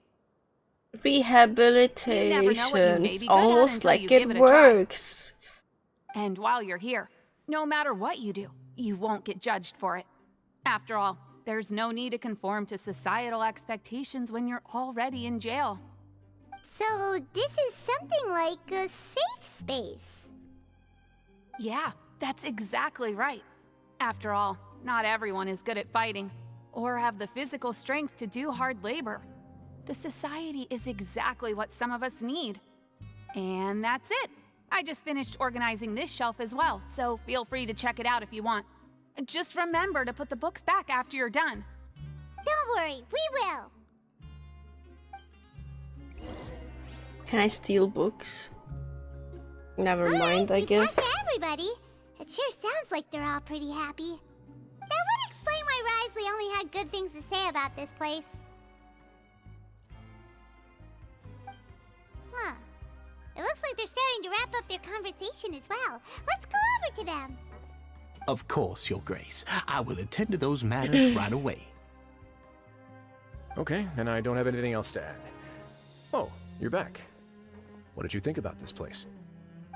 Rehabilitation. It's almost like it works. And while you're here, no matter what you do, you won't get judged for it. After all, there's no need to conform to societal expectations when you're already in jail. So this is something like a safe space. Yeah, that's exactly right. After all, not everyone is good at fighting, or have the physical strength to do hard labor. The society is exactly what some of us need. And that's it. I just finished organizing this shelf as well, so feel free to check it out if you want. Just remember to put the books back after you're done. Don't worry, we will. Can I steal books? Never mind, I guess. Talk to everybody. It sure sounds like they're all pretty happy. That would explain why Wriothesley only had good things to say about this place. Huh. It looks like they're starting to wrap up their conversation as well. Let's go over to them. Of course, Your Grace. I will attend to those matters right away. Okay, then I don't have anything else to add. Oh, you're back. What did you think about this place?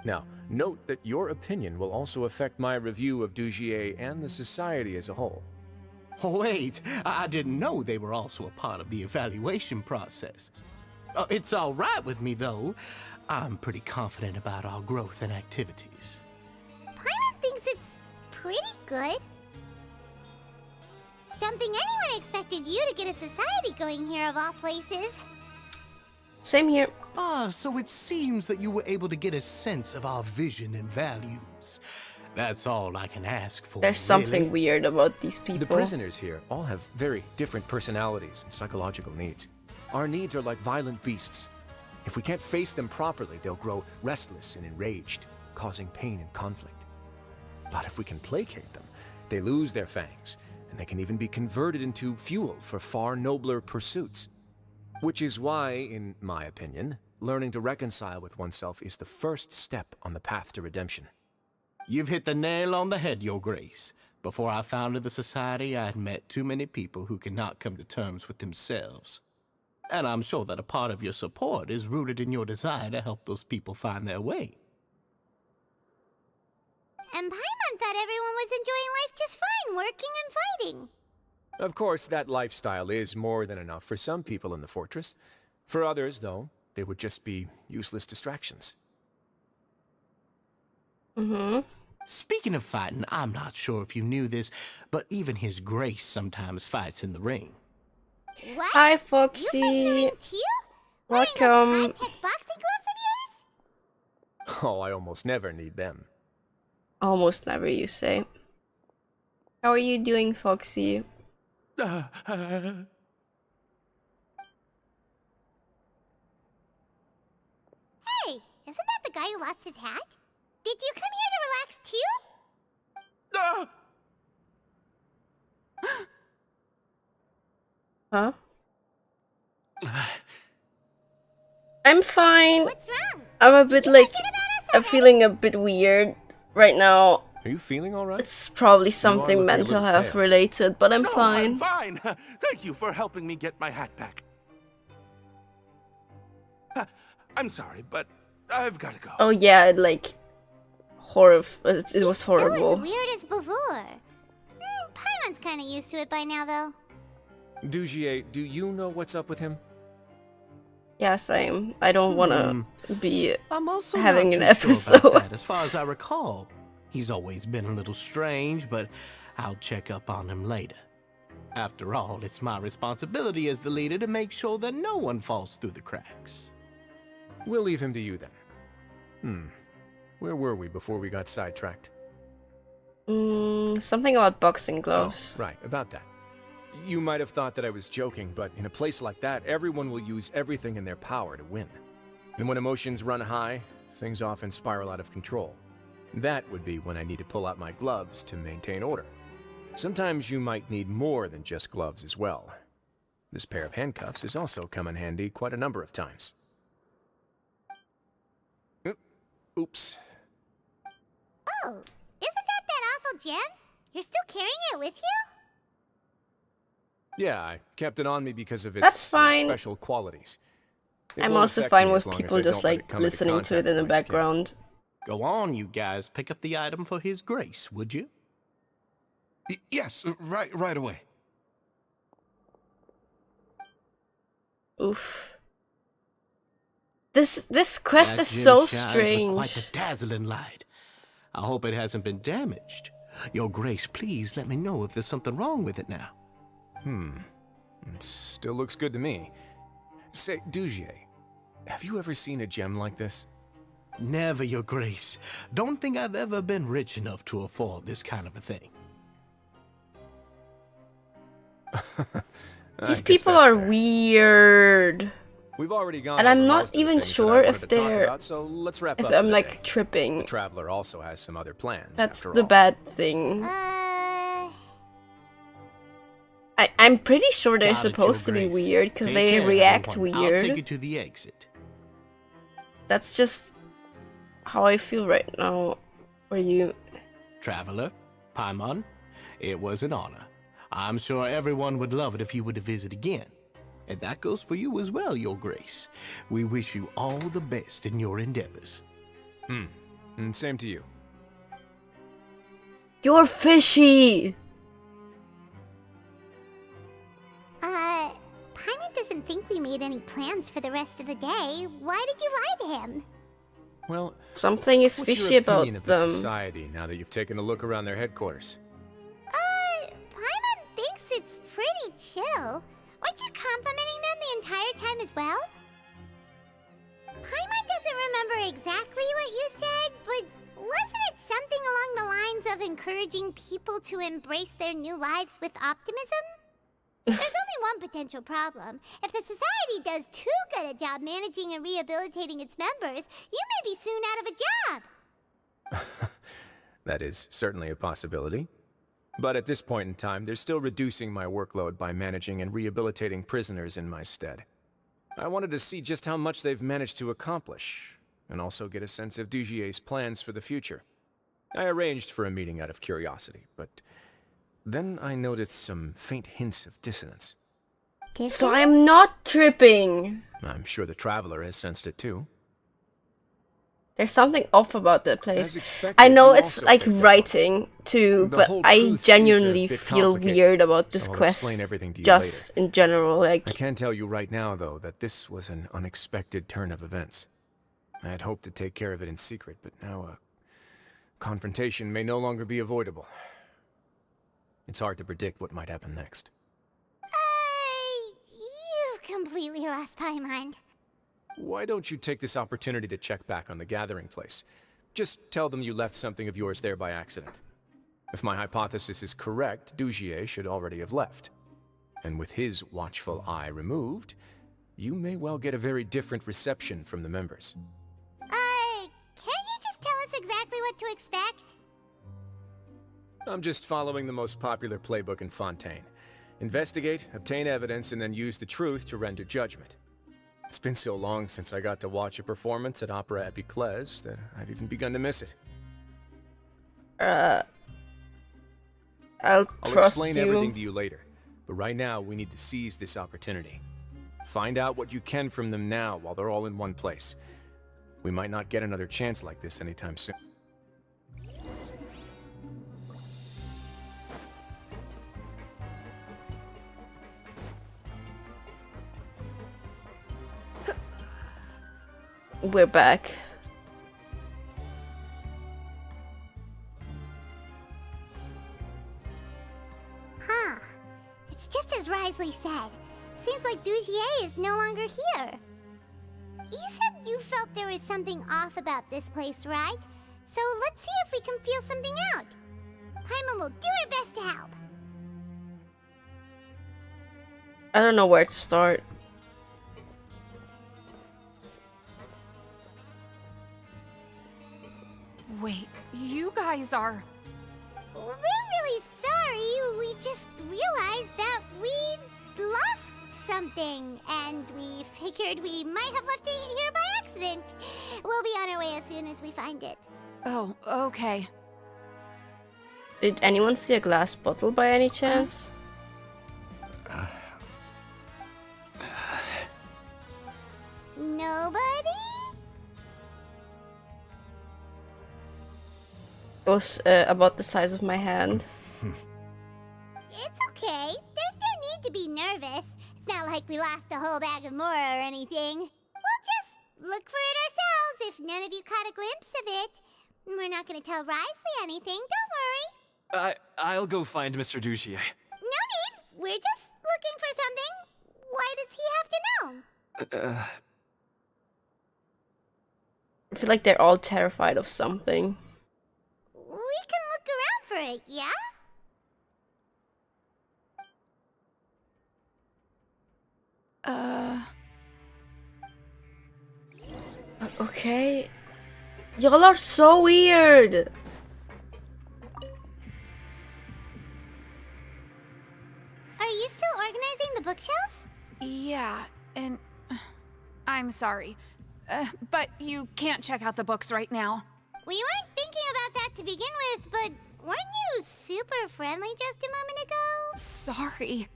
Now, note that your opinion will also affect my review of Dugier and the society as a whole. Wait, I didn't know they were also a part of the evaluation process. It's all right with me, though. I'm pretty confident about our growth and activities. Paimon thinks it's pretty good. Don't think anyone expected you to get a society going here of all places. Same here. So it seems that you were able to get a sense of our vision and values. That's all I can ask for. There's something really. weird about these people. The prisoners here all have very different personalities and psychological needs. Our needs are like violent beasts. If we can't face them properly, they'll grow restless and enraged, causing pain and conflict. But if we can placate them, they lose their fangs, and they can even be converted into fuel for far nobler pursuits. Which is why, in my opinion, learning to reconcile with oneself is the first step on the path to redemption. You've hit the nail on the head, Your Grace. Before I founded the Society, I had met too many people who could not come to terms with themselves. And I'm sure that a part of your support is rooted in your desire to help those people find their way. And Paimon thought everyone was enjoying life just fine, working and fighting. Of course, that lifestyle is more than enough for some people in the fortress. For others, though, they would just be useless distractions. Speaking of fighting, I'm not sure if you knew this, but even His Grace sometimes fights in the ring. What? Hi, You fight in the Foxy. ring too? Wearing those Welcome. high-tech boxing gloves of yours? Oh, I almost never need them. Almost never, you say. How are you doing, Foxy? Hey, isn't that the guy who lost his hat? Did you come here to relax too? Huh? I'm fine. What's wrong? I'm a bit you like, forget about us I'm feeling a bit weird right now. Are you feeling all right? It's probably looking something a mental little health pale. related, but I'm No, fine. I'm fine. Thank you for helping me get my hat back. I'm sorry, but I've got to go. Oh yeah, it like it was Still horrible. as weird as before. Paimon's kind of used to it by now, though. Dugier, do you know what's up with him? Yeah, same. I don't wanna be I'm also having not an too sure about episode. that. As far as I recall, he's always been a little strange, but I'll check up on him later. After all, it's my responsibility as the leader to make sure that no one falls through the cracks. We'll leave him to you then. Where were we before we got sidetracked? Something about boxing gloves. Oh, right, about that. You might have thought that I was joking, but in a place like that, everyone will use everything in their power to win. And when emotions run high, things often spiral out of control. That would be when I need to pull out my gloves to maintain order. Sometimes you might need more than just gloves as well. This pair of handcuffs has also come in handy quite a number of times. Oops. Oh, isn't that awful gem? You're still carrying it with you? Yeah, I kept it on me because of its That's fine. special qualities. It I'm won't also affect fine me with as long as people I just don't let it like come into listening to it contact in the with my skin. background. Go on, you guys. Pick up the item for His Grace, would you? Yes, right away. Oof. This quest That is gem so shines with strange. quite a dazzling light. I hope it hasn't been damaged. Your Grace, please let me know if there's something wrong with it now. It still looks good to me. Say, Dugier, have you ever seen a gem like this? Never, Your Grace. Don't think I've ever been rich enough to afford this kind of a thing. These people are weird. We've already gone And over I'm not most of the even things that sure I wanted if to talk they're- about, so let's wrap If up I'm for the like day. tripping. The Traveler also has some other plans. That's after the all. bad thing. I'm pretty sure they're Got it, Your supposed to be Grace. weird because Take they care, react everyone. I'll weird. take you to the exit. That's just how I feel right now. Are you? Traveler, Paimon, it was an honor. I'm sure everyone would love it if you were to visit again. And that goes for you as well, Your Grace. We wish you all the best in your endeavors. And same to you. You're fishy! Paimon doesn't think we made any plans for the rest of the day. Why did you lie to him? Well, Something is what's fishy your about opinion of the them. society now that you've taken a look around their headquarters? Paimon thinks it's pretty chill. Weren't you complimenting them the entire time as well? Paimon doesn't remember exactly what you said, but wasn't it something along the lines of encouraging people to embrace their new lives with optimism? There's only one potential problem. If the society does too good a job managing and rehabilitating its members, you may be soon out of a job. That is certainly a possibility. But at this point in time, they're still reducing my workload by managing and rehabilitating prisoners in my stead. I wanted to see just how much they've managed to accomplish, and also get a sense of Dugier's plans for the future. I arranged for a meeting out of curiosity, but then I noticed some faint hints of dissonance. So I'm not tripping. I'm sure the Traveler has sensed it too. There's something off about that As place. expected, I know you it's also like picked up on it. writing too, The but whole I truth is a genuinely bit feel complicated, weird about this so I'll quest. explain everything to you Just later. in general, like I can tell you right now, though, that this was an unexpected turn of events. I had hoped to take care of it in secret, but now a confrontation may no longer be avoidable. It's hard to predict what might happen next. You've completely lost Paimon. Why don't you take this opportunity to check back on the gathering place? Just tell them you left something of yours there by accident. If my hypothesis is correct, Dugier should already have left. And with his watchful eye removed, you may well get a very different reception from the members. Can't you just tell us exactly what to expect? I'm just following the most popular playbook in Fontaine. Investigate, obtain evidence, and then use the truth to render judgment. It's been so long since I got to watch a performance at Opera Epiclese that I've even begun to miss it. I'll I'll trust explain you. everything to you later, but right now we need to seize this opportunity. Find out what you can from them now while they're all in one place. We might not get another chance like this anytime soon. We're back. Huh. It's just as Wriothesley said. Seems like Dugier is no longer here. You said you felt there was something off about this place, right? So let's see if we can feel something out. Paimon will do her best to help. I don't know where to start. Wait, you guys are... We're really sorry. We just realized that we lost something, and we figured we might have left it here by accident. We'll be on our way as soon as we find it. Oh, okay. Did anyone see a glass bottle by any chance? Nobody? It was about the size of my hand. It's okay. There's no need to be nervous. It's not like we lost a whole bag of Mora or anything. We'll just look for it ourselves if none of you caught a glimpse of it. We're not gonna tell Wriothesley anything, don't worry. I'll go find Mr. Dugier. No need. We're just looking for something. Why does he have to know? I feel like they're all terrified of something. We can look around for it, yeah? Okay. Y'all are so weird. Are you still organizing the bookshelves? Yeah, and... I'm sorry. But you can't check out the books right now. We weren't thinking about that to begin with, but weren't you super friendly just a moment ago? Sorry.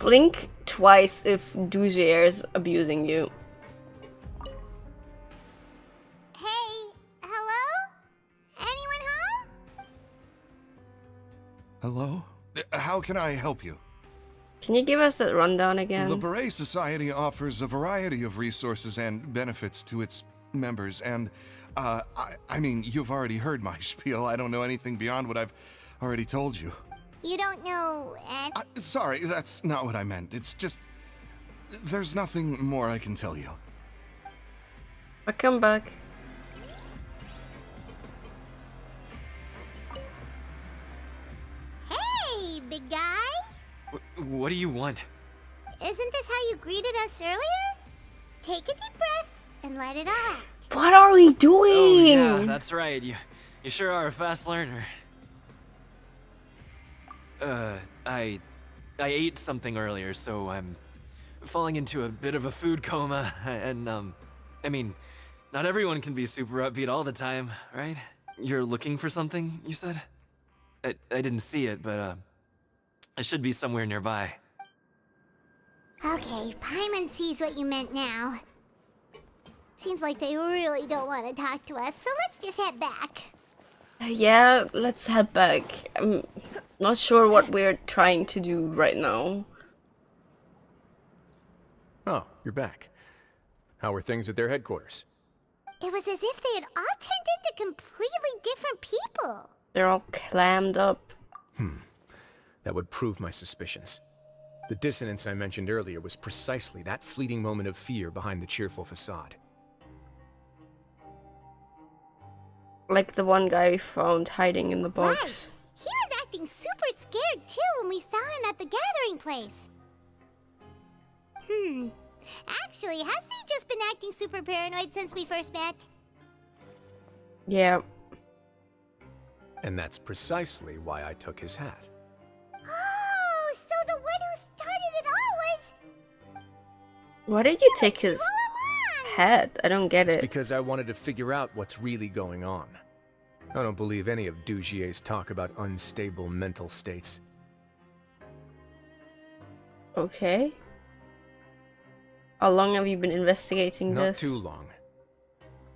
Blink twice if Dougier is abusing you. Hey, hello? Anyone home? Hello? How can I help you? Can you give us a rundown again? The Beret Society offers a variety of resources and benefits to its members, and, I mean, you've already heard my spiel. I don't know anything beyond what I've already told you. You don't know, and Sorry, that's not what I meant. It's just... there's nothing more I can tell you. I'll come back. hey, big guy. What do you want? Isn't this how you greeted us earlier? Take a deep breath and let it out. What are we doing? Oh, yeah, that's right. You sure are a fast learner. I ate something earlier, so I'm falling into a bit of a food coma, and, I mean, not everyone can be super upbeat all the time, right? You're looking for something, you said? I didn't see it, but, it should be somewhere nearby. Okay, Paimon sees what you meant now. Seems like they really don't want to talk to us, so let's just head back. Yeah, let's head back. I'm not sure what we're trying to do right now. Oh, you're back. How are things at their headquarters? It was as if they had all turned into completely different people. They're all clammed up. That would prove my suspicions. The dissonance I mentioned earlier was precisely that fleeting moment of fear behind the cheerful facade. Like the one guy we found hiding in the box. Right. He was acting super scared too when we saw him at the gathering place. Actually, hasn't he just been acting super paranoid since we first met? Yeah. And that's precisely why I took his hat. Oh, so the one who started it all was... Why did you take his head? I don't get It's it. because I wanted to figure out what's really going on. I don't believe any of Dougier's talk about unstable mental states. Okay. How long have you been investigating Not this? too long.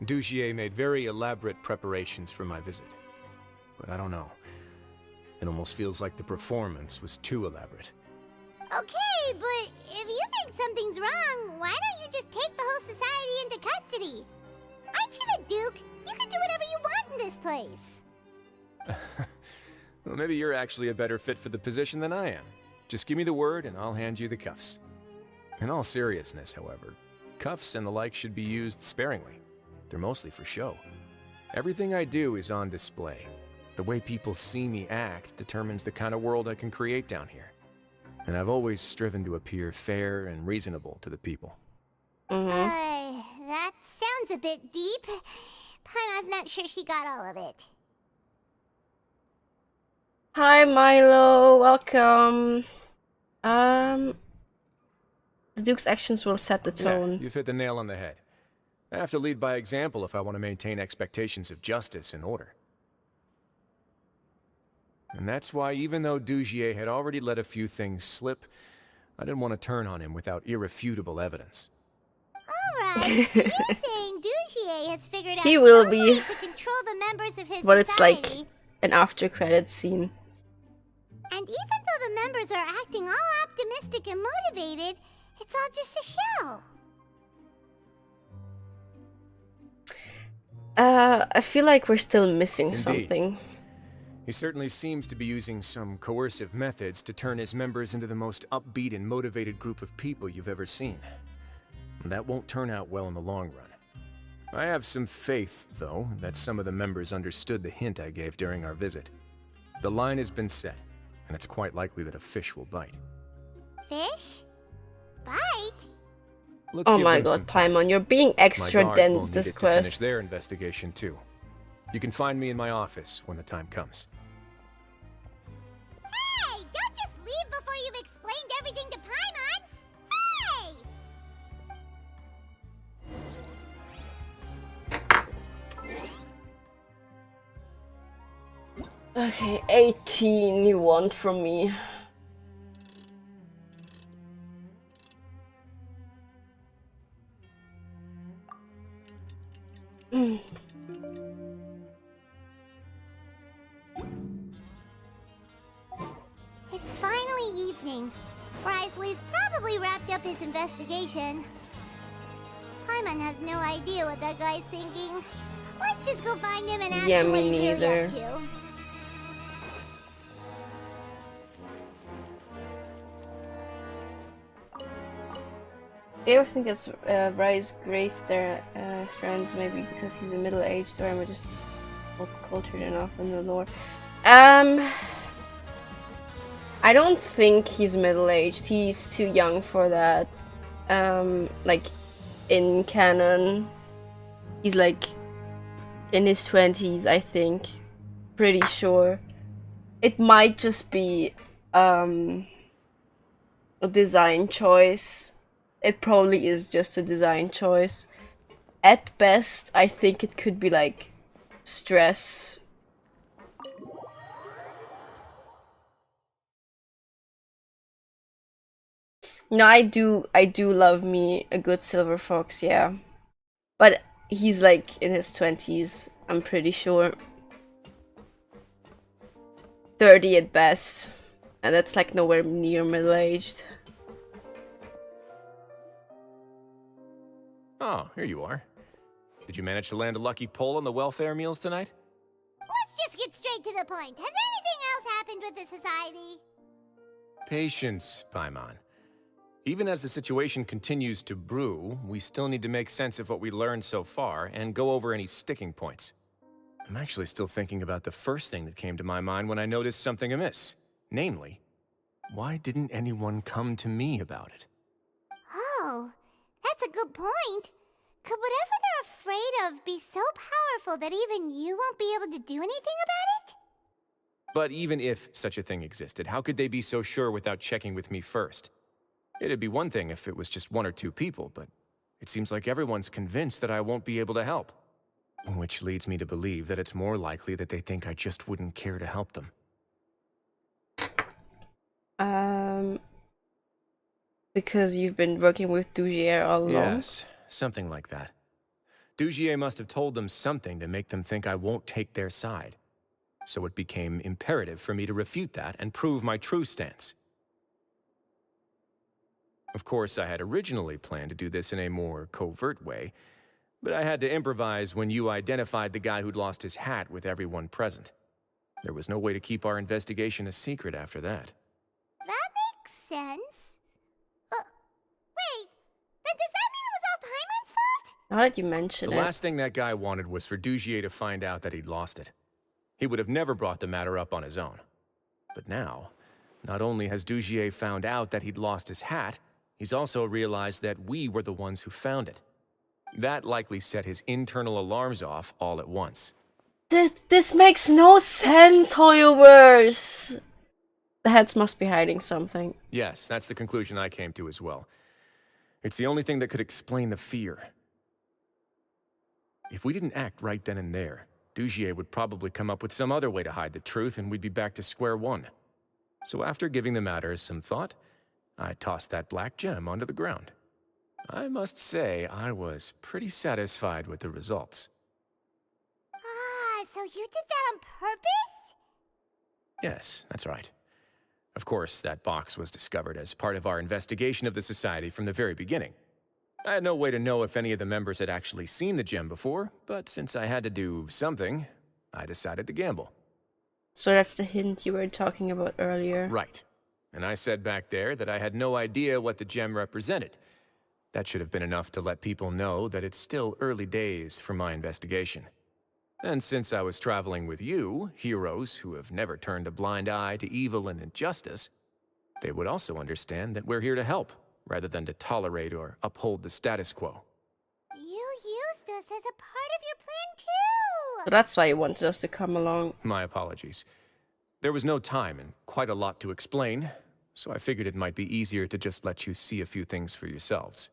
Dougier made very elaborate preparations for my visit. But I don't know. It almost feels like the performance was too elaborate. Okay, but if you think something's wrong, why don't you just take the whole society into custody? Aren't you the Duke? You can do whatever you want in this place. Well, maybe you're actually a better fit for the position than I am. Just give me the word and I'll hand you the cuffs. In all seriousness, however, cuffs and the like should be used sparingly. They're mostly for show. Everything I do is on display. The way people see me act determines the kind of world I can create down here. And I've always striven to appear fair and reasonable to the people. That sounds a bit deep. Paimon's not sure she got all of it. Hi Milo, welcome. The Duke's actions will set the tone. Yeah, you've hit the nail on the head. I have to lead by example if I want to maintain expectations of justice and order. And that's why, even though Dougier had already let a few things slip, I didn't want to turn on him without irrefutable evidence. Alright, so you're saying Dougier has figured out He will some be. way to control the members of his But it's like society. an after credits scene. And even though the members are acting all optimistic and motivated, it's all just a show. I feel like we're still missing Indeed. something. He certainly seems to be using some coercive methods to turn his members into the most upbeat and motivated group of people you've ever seen. That won't turn out well in the long run. I have some faith, though, that some of the members understood the hint I gave during our visit. The line has been set, and it's quite likely that a fish will bite. Fish? Bite? Let's Oh give my them some god, time. Paimon, you're being extra My guards will dense need this it to finish quest. their investigation too. You can find me in my office when the time comes. Hey! Don't just leave before you've explained everything to Paimon! Hey! Okay, 18 you want from me. It's finally evening. Wriothesley's probably wrapped up his investigation. Paimon has no idea what that guy's thinking. Let's just go find him and ask Yeah, him what me he's really neither. up to. You ever think it's Rise Grace their friends, maybe because he's a middle-aged, or am I just not cultured enough in the lore? I don't think he's middle-aged. He's too young for that. Like in canon, he's like in his 20s, I think. Pretty sure. It might just be a design choice. It probably is just a design choice. At best, I think it could be like stress. No, I do love me a good silver fox, yeah. But he's like in his 20s, I'm pretty sure. 30 at best. And that's like nowhere near middle-aged. Oh, here you are. Did you manage to land a lucky pull on the welfare meals tonight? Let's just get straight to the point. Has anything else happened with the society? Patience, Paimon. Even as the situation continues to brew, we still need to make sense of what we learned so far and go over any sticking points. I'm actually still thinking about the first thing that came to my mind when I noticed something amiss. Namely, why didn't anyone come to me about it? Oh, that's a good point. Could whatever they're afraid of be so powerful that even you won't be able to do anything about it? But even if such a thing existed, how could they be so sure without checking with me first? It'd be one thing if it was just one or two people, but it seems like everyone's convinced that I won't be able to help. Which leads me to believe that it's more likely that they think I just wouldn't care to help them. Because you've been working with Dugier all along? Yes, something like that. Dugier must have told them something to make them think I won't take their side. So it became imperative for me to refute that and prove my true stance. Of course, I had originally planned to do this in a more covert way, but I had to improvise when you identified the guy who'd lost his hat with everyone present. There was no way to keep our investigation a secret after that. That makes sense. Wait, then does that mean it was all Paimon's fault? Now that you mention The it. last thing that guy wanted was for Dugier to find out that he'd lost it. He would have never brought the matter up on his own. But now, not only has Dugier found out that he'd lost his hat, he's also realized that we were the ones who found it. That likely set his internal alarms off all at once. This makes no sense, Hoyoverse! The heads must be hiding something. Yes, that's the conclusion I came to as well. It's the only thing that could explain the fear. If we didn't act right then and there, Dugier would probably come up with some other way to hide the truth and we'd be back to square one. So after giving the matter some thought, I tossed that black gem onto the ground. I must say, I was pretty satisfied with the results. Ah, so you did that on purpose? Yes, that's right. Of course, that box was discovered as part of our investigation of the Society from the very beginning. I had no way to know if any of the members had actually seen the gem before, but since I had to do something, I decided to gamble. So that's the hint you were talking about earlier. Right. And I said back there that I had no idea what the gem represented. That should have been enough to let people know that it's still early days for my investigation. And since I was traveling with you, heroes who have never turned a blind eye to evil and injustice, they would also understand that we're here to help, rather than to tolerate or uphold the status quo. You used us as a part of your plan too! So that's why you wanted us to come along. My apologies. There was no time and quite a lot to explain, so I figured it might be easier to just let you see a few things for yourselves.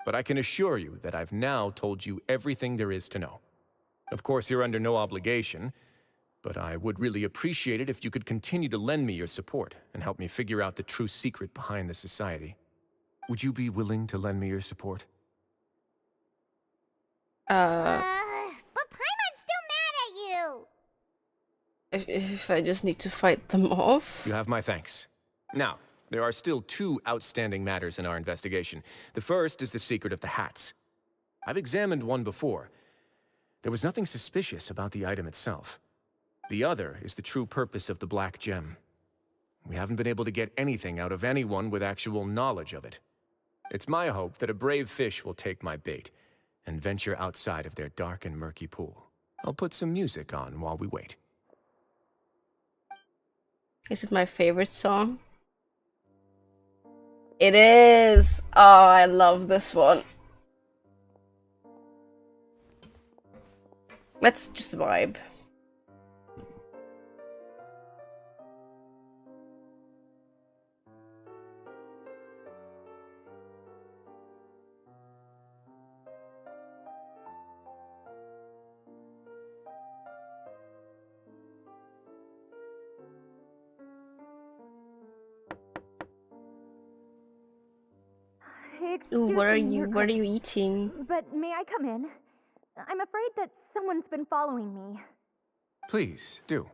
But I can assure you that I've now told you everything there is to know. Of course, you're under no obligation, but I would really appreciate it if you could continue to lend me your support and help me figure out the true secret behind the Society. Would you be willing to lend me your support? If I just need to fight them off. You have my thanks. Now, there are still 2 outstanding matters in our investigation. The first is the secret of the hats. I've examined one before. There was nothing suspicious about the item itself. The other is the true purpose of the black gem. We haven't been able to get anything out of anyone with actual knowledge of it. It's my hope that a brave fish will take my bait and venture outside of their dark and murky pool. I'll put some music on while we wait. This is my favorite song. It is! Oh, I love this one. Let's just vibe. Ooh, what are you eating? But may I come in? I'm afraid that someone's been following me. Please, do.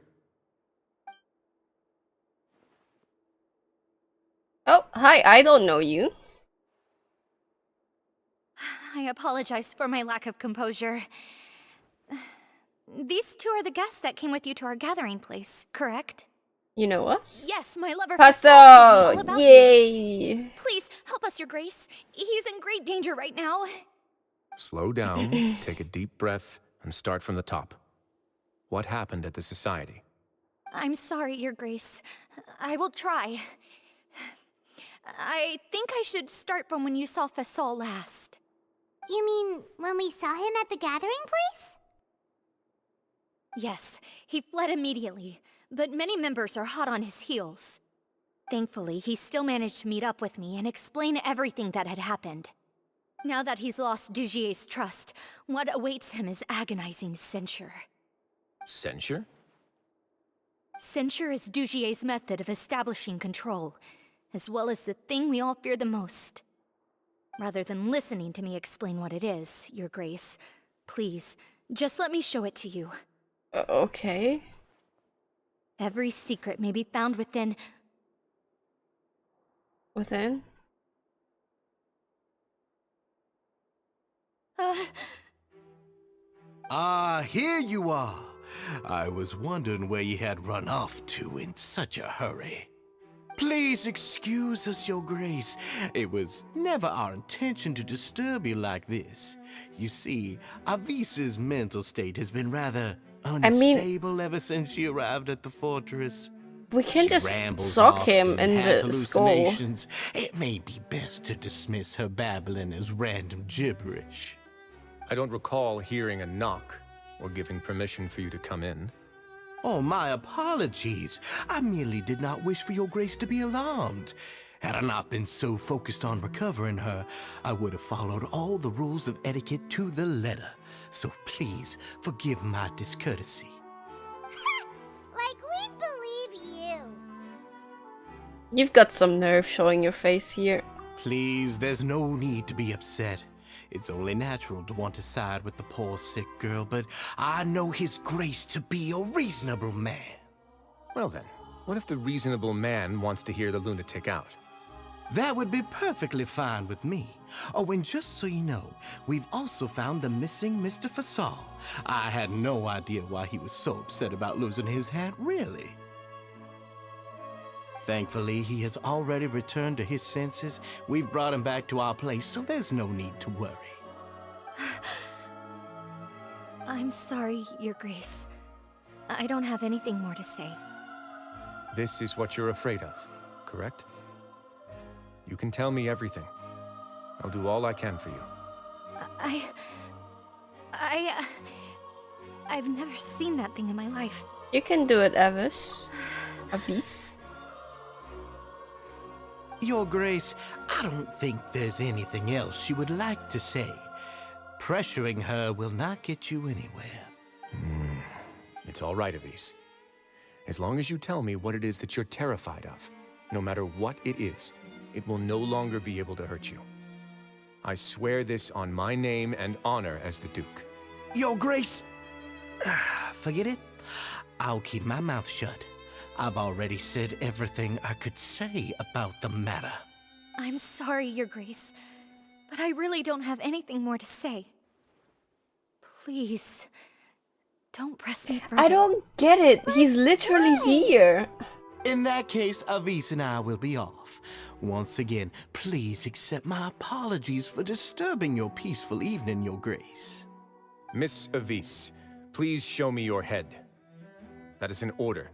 Oh, hi, I don't know you. I apologize for my lack of composure. These 2 are the guests that came with you to our gathering place, correct? You know us? Yes, my lover Pasto! Yay! Please, help us, Your Grace. He's in great danger right now. Slow down, take a deep breath, and start from the top. What happened at the Society? I'm sorry, Your Grace. I will try. I think I should start from when you saw Fasol last. You mean when we saw him at the gathering place? Yes, he fled immediately, but many members are hot on his heels. Thankfully, he still managed to meet up with me and explain everything that had happened. Now that he's lost Dugier's trust, what awaits him is agonizing censure. Censure? Censure is Dugier's method of establishing control, as well as the thing we all fear the most. Rather than listening to me explain what it is, Your Grace, please, just let me show it to you. Okay. Every secret may be found within... Within? Here you are. I was wondering where you had run off to in such a hurry. Please excuse us, Your Grace. It was never our intention to disturb you like this. You see, Avisa's mental state has been rather unstable ever since she arrived at the fortress. We can She just rambles sock often him in and has the skull. hallucinations. It may be best to dismiss her babbling as random gibberish. I don't recall hearing a knock or giving permission for you to come in. Oh, my apologies. I merely did not wish for Your Grace to be alarmed. Had I not been so focused on recovering her, I would have followed all the rules of etiquette to the letter. So please, forgive my discourtesy. Like we'd believe you. You've got some nerve showing your face here. Please, there's no need to be upset. It's only natural to want to side with the poor sick girl, but I know His Grace to be a reasonable man. Well then, what if the reasonable man wants to hear the lunatic out? That would be perfectly fine with me. Oh, and just so you know, we've also found the missing Mr. Fasol. I had no idea why he was so upset about losing his hat, really. Thankfully, he has already returned to his senses. We've brought him back to our place, so there's no need to worry. I'm sorry, Your Grace. I don't have anything more to say. This is what you're afraid of, correct? You can tell me everything. I'll do all I can for you. I've never seen that thing in my life. You can do it, Avis. Your Grace, I don't think there's anything else she would like to say. Pressuring her will not get you anywhere. It's all right, Avis. As long as you tell me what it is that you're terrified of, no matter what it is, it will no longer be able to hurt you. I swear this on my name and honor as the Duke. Your Grace, forget it. I'll keep my mouth shut. I've already said everything I could say about the matter. I'm sorry, Your Grace, but I really don't have anything more to say. Please, don't press me further. I don't get it. He's literally here. In that case, Avis and I will be off. Once again, please accept my apologies for disturbing your peaceful evening, Your Grace. Miss Avis, please show me your head. That is an order.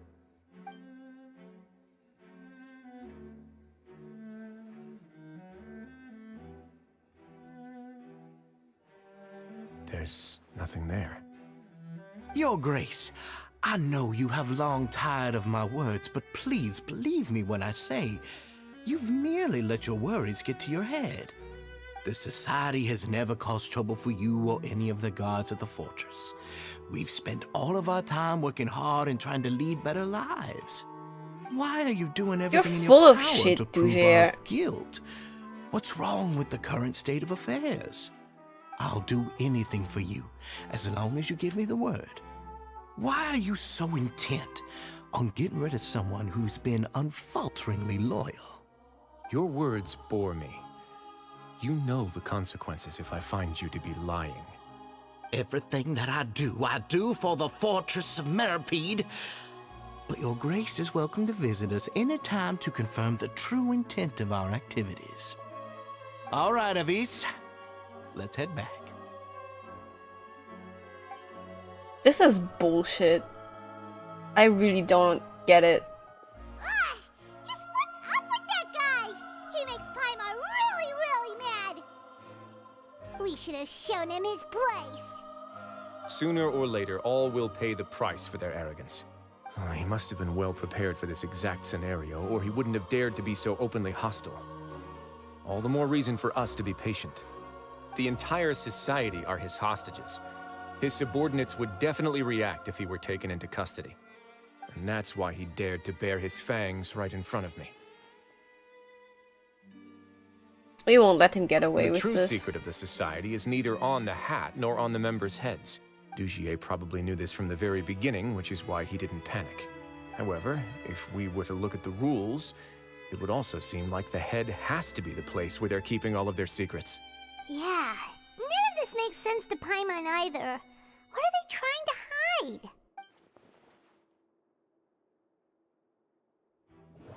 There's nothing there. Your Grace, I know you have long tired of my words, but please believe me when I say you've merely let your worries get to your head. The Society has never caused trouble for you or any of the guards at the fortress. We've spent all of our time working hard and trying to lead better lives. Why are you doing everything in full your of power shit, to prove Dujair. our guilt? What's wrong with the current state of affairs? I'll do anything for you, as long as you give me the word. Why are you so intent on getting rid of someone who's been unfalteringly loyal? Your words bore me. You know the consequences if I find you to be lying. Everything that I do for the Fortress of Meripede. But Your Grace is welcome to visit us any time to confirm the true intent of our activities. All right, Avis. Let's head back. This is bullshit. I really don't get it. Just what's up with that guy? He makes Paimon really, really mad. We should have shown him his place. Sooner or later, all will pay the price for their arrogance. He must have been well prepared for this exact scenario, or he wouldn't have dared to be so openly hostile. All the more reason for us to be patient. The entire society are his hostages. His subordinates would definitely react if he were taken into custody. And that's why he dared to bare his fangs right in front of me. We won't let him get away The with true this. secret of the society is neither on the hat nor on the members' heads. Dugier probably knew this from the very beginning, which is why he didn't panic. However, if we were to look at the rules, it would also seem like the head has to be the place where they're keeping all of their secrets. Yeah, none of this makes sense to Paimon either. What are they trying to hide?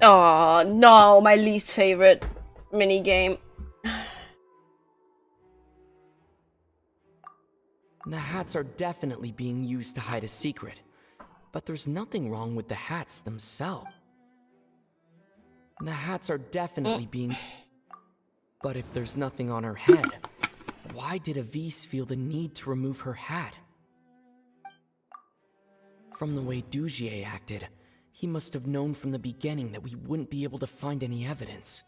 Oh no, my least favorite minigame. The hats are definitely being used to hide a secret, but there's nothing wrong with the hats themselves. The hats are definitely being... But if there's nothing on her head, why did Avis feel the need to remove her hat? From the way Dugier acted, he must have known from the beginning that we wouldn't be able to find any evidence.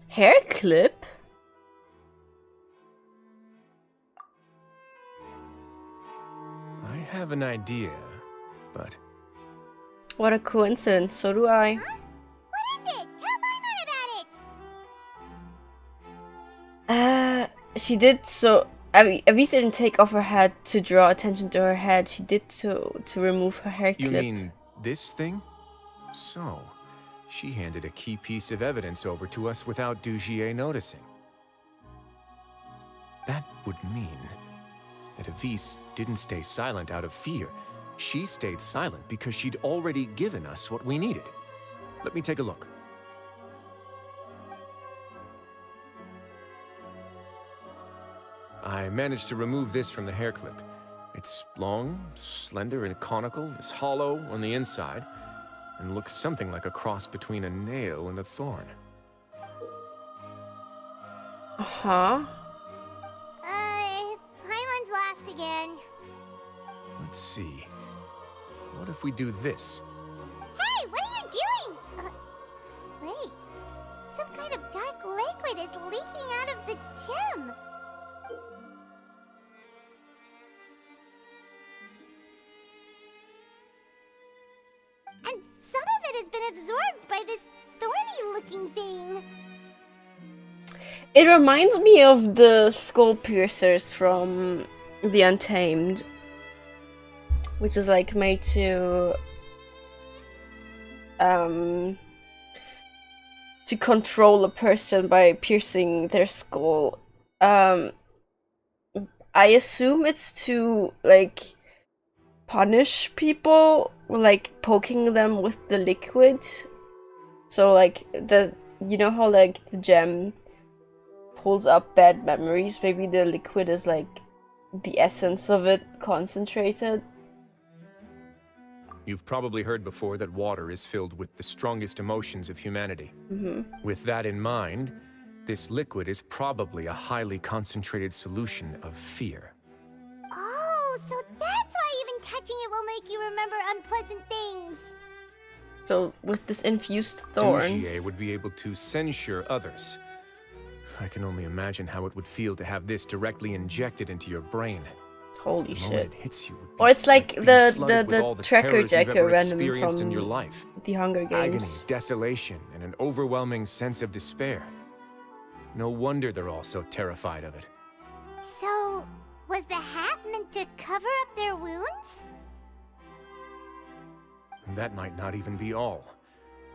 Hair clip? I have an idea, but... What a coincidence, so do I. Huh? What is it? Tell Paimon about it! She did so... Avis didn't take off her hat to draw attention to her head. She did so to remove her hair clip. You mean this thing? So, she handed a key piece of evidence over to us without Dugier noticing. That would mean that Avis didn't stay silent out of fear. She stayed silent because she'd already given us what we needed. Let me take a look. I managed to remove this from the hair clip. It's long, slender, and conical. It's hollow on the inside, and looks something like a cross between a nail and a thorn. Uh-huh. Paimon's last again. Let's see. What if we do this? Hey, what are you doing? Wait. Some kind of dark liquid is leaking out of the gem. And some of it has been absorbed by this thorny-looking thing. It reminds me of the skull piercers from The Untamed, which is like made to control a person by piercing their skull. I assume it's to like punish people, like poking them with the liquid. So like you know how like the gem pulls up bad memories, maybe the liquid is like the essence of it concentrated. You've probably heard before that water is filled with the strongest emotions of humanity. With that in mind, this liquid is probably a highly concentrated solution of fear. Oh, so that's why even touching it will make you remember unpleasant things. So with this infused thorn, Dujier would be able to censure others. I can only imagine how it would feel to have this directly injected into your brain. Holy The moment shit. it hits you would be Or it's like being flooded with all the the tracker terrors you've jacker ever random experienced from in your life. the Hunger Agony, Games. desolation, and an overwhelming sense of despair. No wonder they're all so terrified of it. So, was the hat meant to cover up their wounds? And that might not even be all.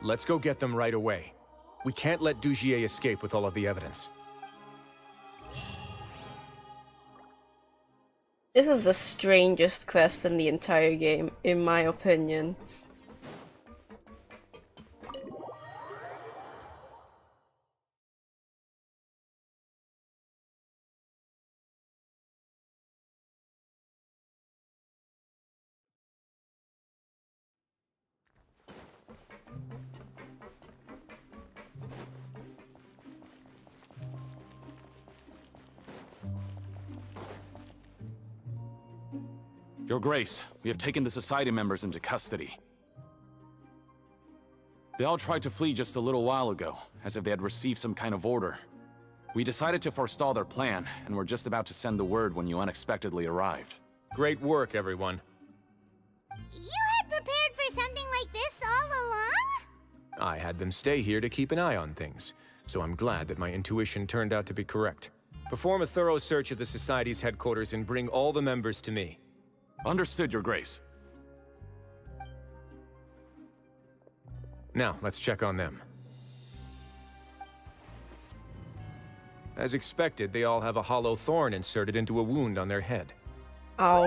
Let's go get them right away. We can't let Dujier escape with all of the evidence. This is the strangest quest in the entire game, in my opinion. Your Grace, we have taken the Society members into custody. They all tried to flee just a little while ago, as if they had received some kind of order. We decided to forestall their plan, and were just about to send the word when you unexpectedly arrived. Great work, everyone. You had prepared for something like this all along? I had them stay here to keep an eye on things, so I'm glad that my intuition turned out to be correct. Perform a thorough search of the Society's headquarters and bring all the members to me. Understood, Your Grace. Now, let's check on them. As expected, they all have a hollow thorn inserted into a wound on their head. Ouch.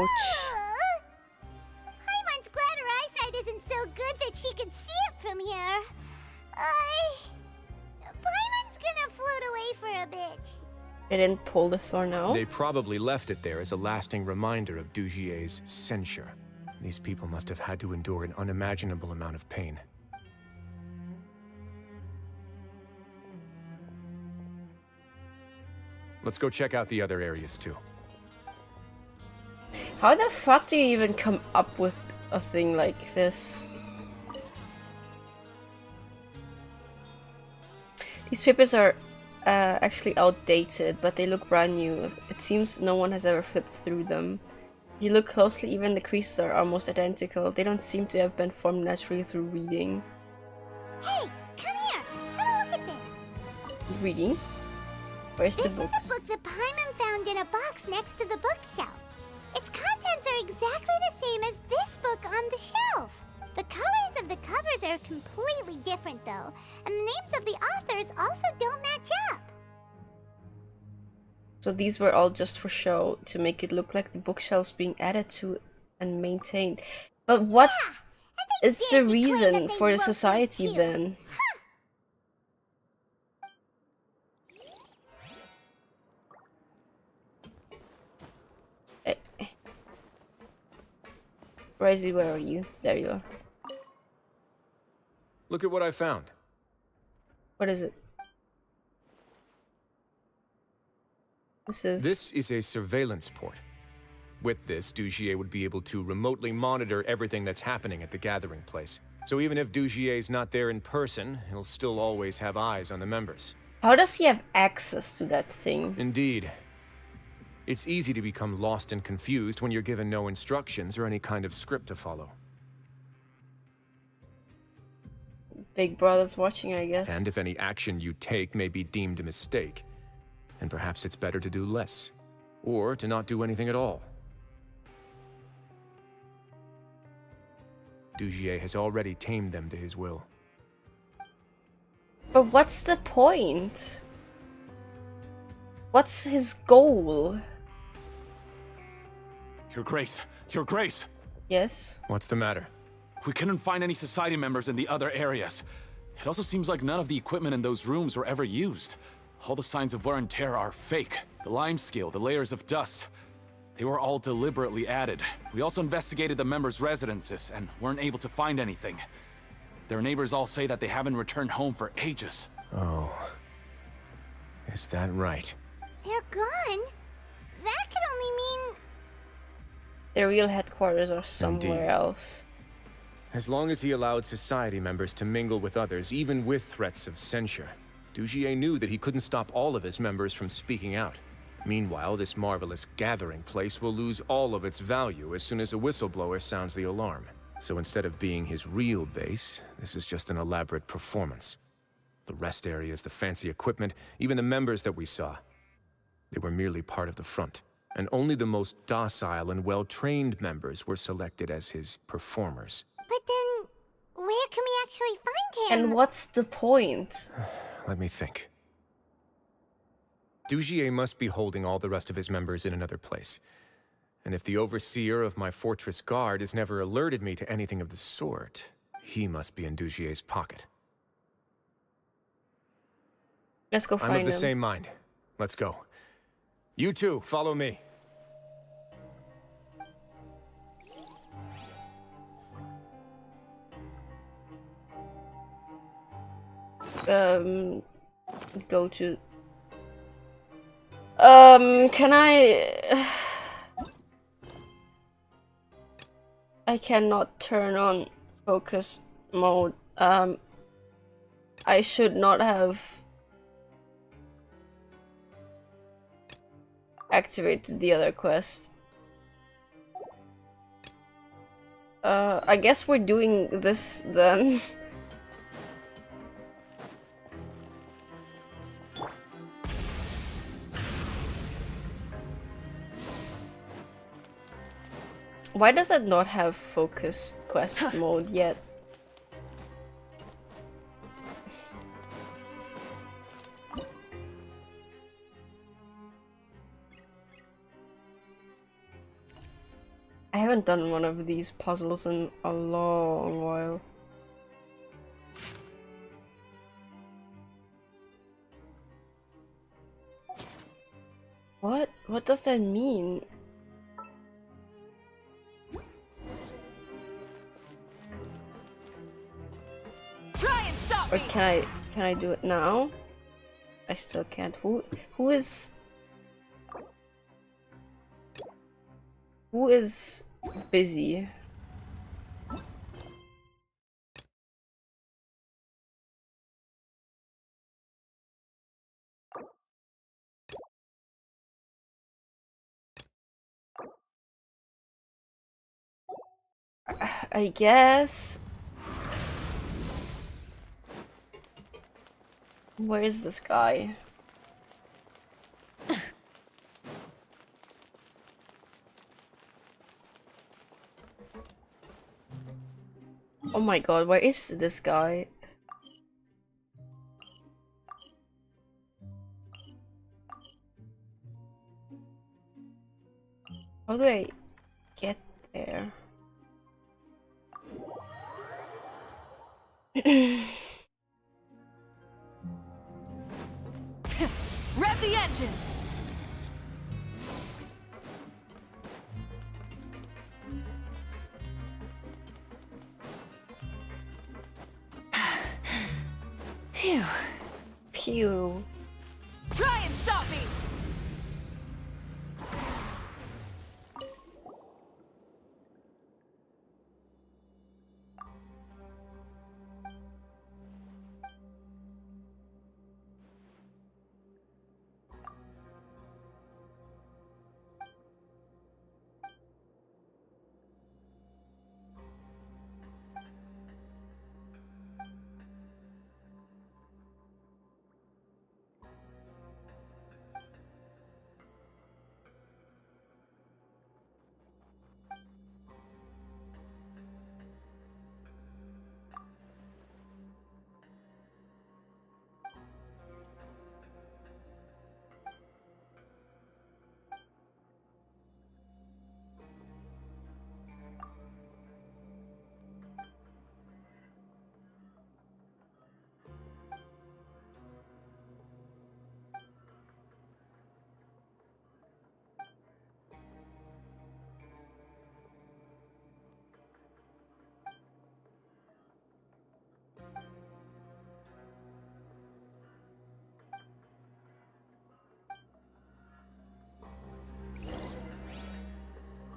Paimon's glad her eyesight isn't so good that she can see it from here. Paimon's gonna float away for a bit. They didn't pull the thorn out? They probably left it there as a lasting reminder of Dujier's censure. These people must have had to endure an unimaginable amount of pain. Let's go check out the other areas too. How the fuck do you even come up with a thing like this? These papers are actually outdated, but they look brand new. It seems no one has ever flipped through them. If you look closely, even the creases are almost identical. They don't seem to have been formed naturally through reading. Hey, come here! Have a look at this! Reading? Where's the This books? is a book that Paimon found in a box next to the bookshelf. Its contents are exactly the same as this book on the shelf. The colors of the covers are completely different though, and the names of the authors also don't match up. So these were all just for show, to make it look like the bookshelves being added to and maintained. But what is the reason for the society then? Wriothesley, where are you? There you are. Look at what I found. What is it? This is a surveillance port. With this, Dujier would be able to remotely monitor everything that's happening at the gathering place. So even if Dujier's not there in person, he'll still always have eyes on the members. How does he have access to that thing? Indeed. It's easy to become lost and confused when you're given no instructions or any kind of script to follow. Big Brother's watching, I guess. And if any action you take may be deemed a mistake, And perhaps it's better to do less, or to not do anything at all. Dugier has already tamed them to his will. But what's the point? What's his goal? Your Grace! Your Grace! Yes? What's the matter? We couldn't find any society members in the other areas. It also seems like none of the equipment in those rooms were ever used. All the signs of wear and tear are fake. The lime scale, the layers of dust. They were all deliberately added. We also investigated the members' residences and weren't able to find anything. Their neighbors all say that they haven't returned home for ages. Oh. Is that right? They're gone? That could only mean... Their real headquarters are somewhere Indeed. else. As long as he allowed society members to mingle with others, even with threats of censure, Dugier knew that he couldn't stop all of his members from speaking out. Meanwhile, this marvelous gathering place will lose all of its value as soon as a whistleblower sounds the alarm. So instead of being his real base, this is just an elaborate performance. The rest areas, the fancy equipment, even the members that we saw, they were merely part of the front. And only the most docile and well-trained members were selected as his performers. But then, where can we actually find him? And what's the point? Let me think. Dugier must be holding all the rest of his members in another place. And if the overseer of my fortress guard has never alerted me to anything of the sort, he must be in Dugier's pocket. Let's go find him. I'm of the same mind. Let's go. You two, follow me. Go to... can I... I cannot turn on focus mode. I should not have activated the other quest. I guess we're doing this then. Why does it not have focused quest mode yet? I haven't done one of these puzzles in a long while. What? What does that mean? Try and stop Or me. can I do it now? I still can't. Who is busy? I guess. Where is this guy? Oh my god, where is this guy? How do I get there? Rev the engines. Phew. Pew. Try and stop me.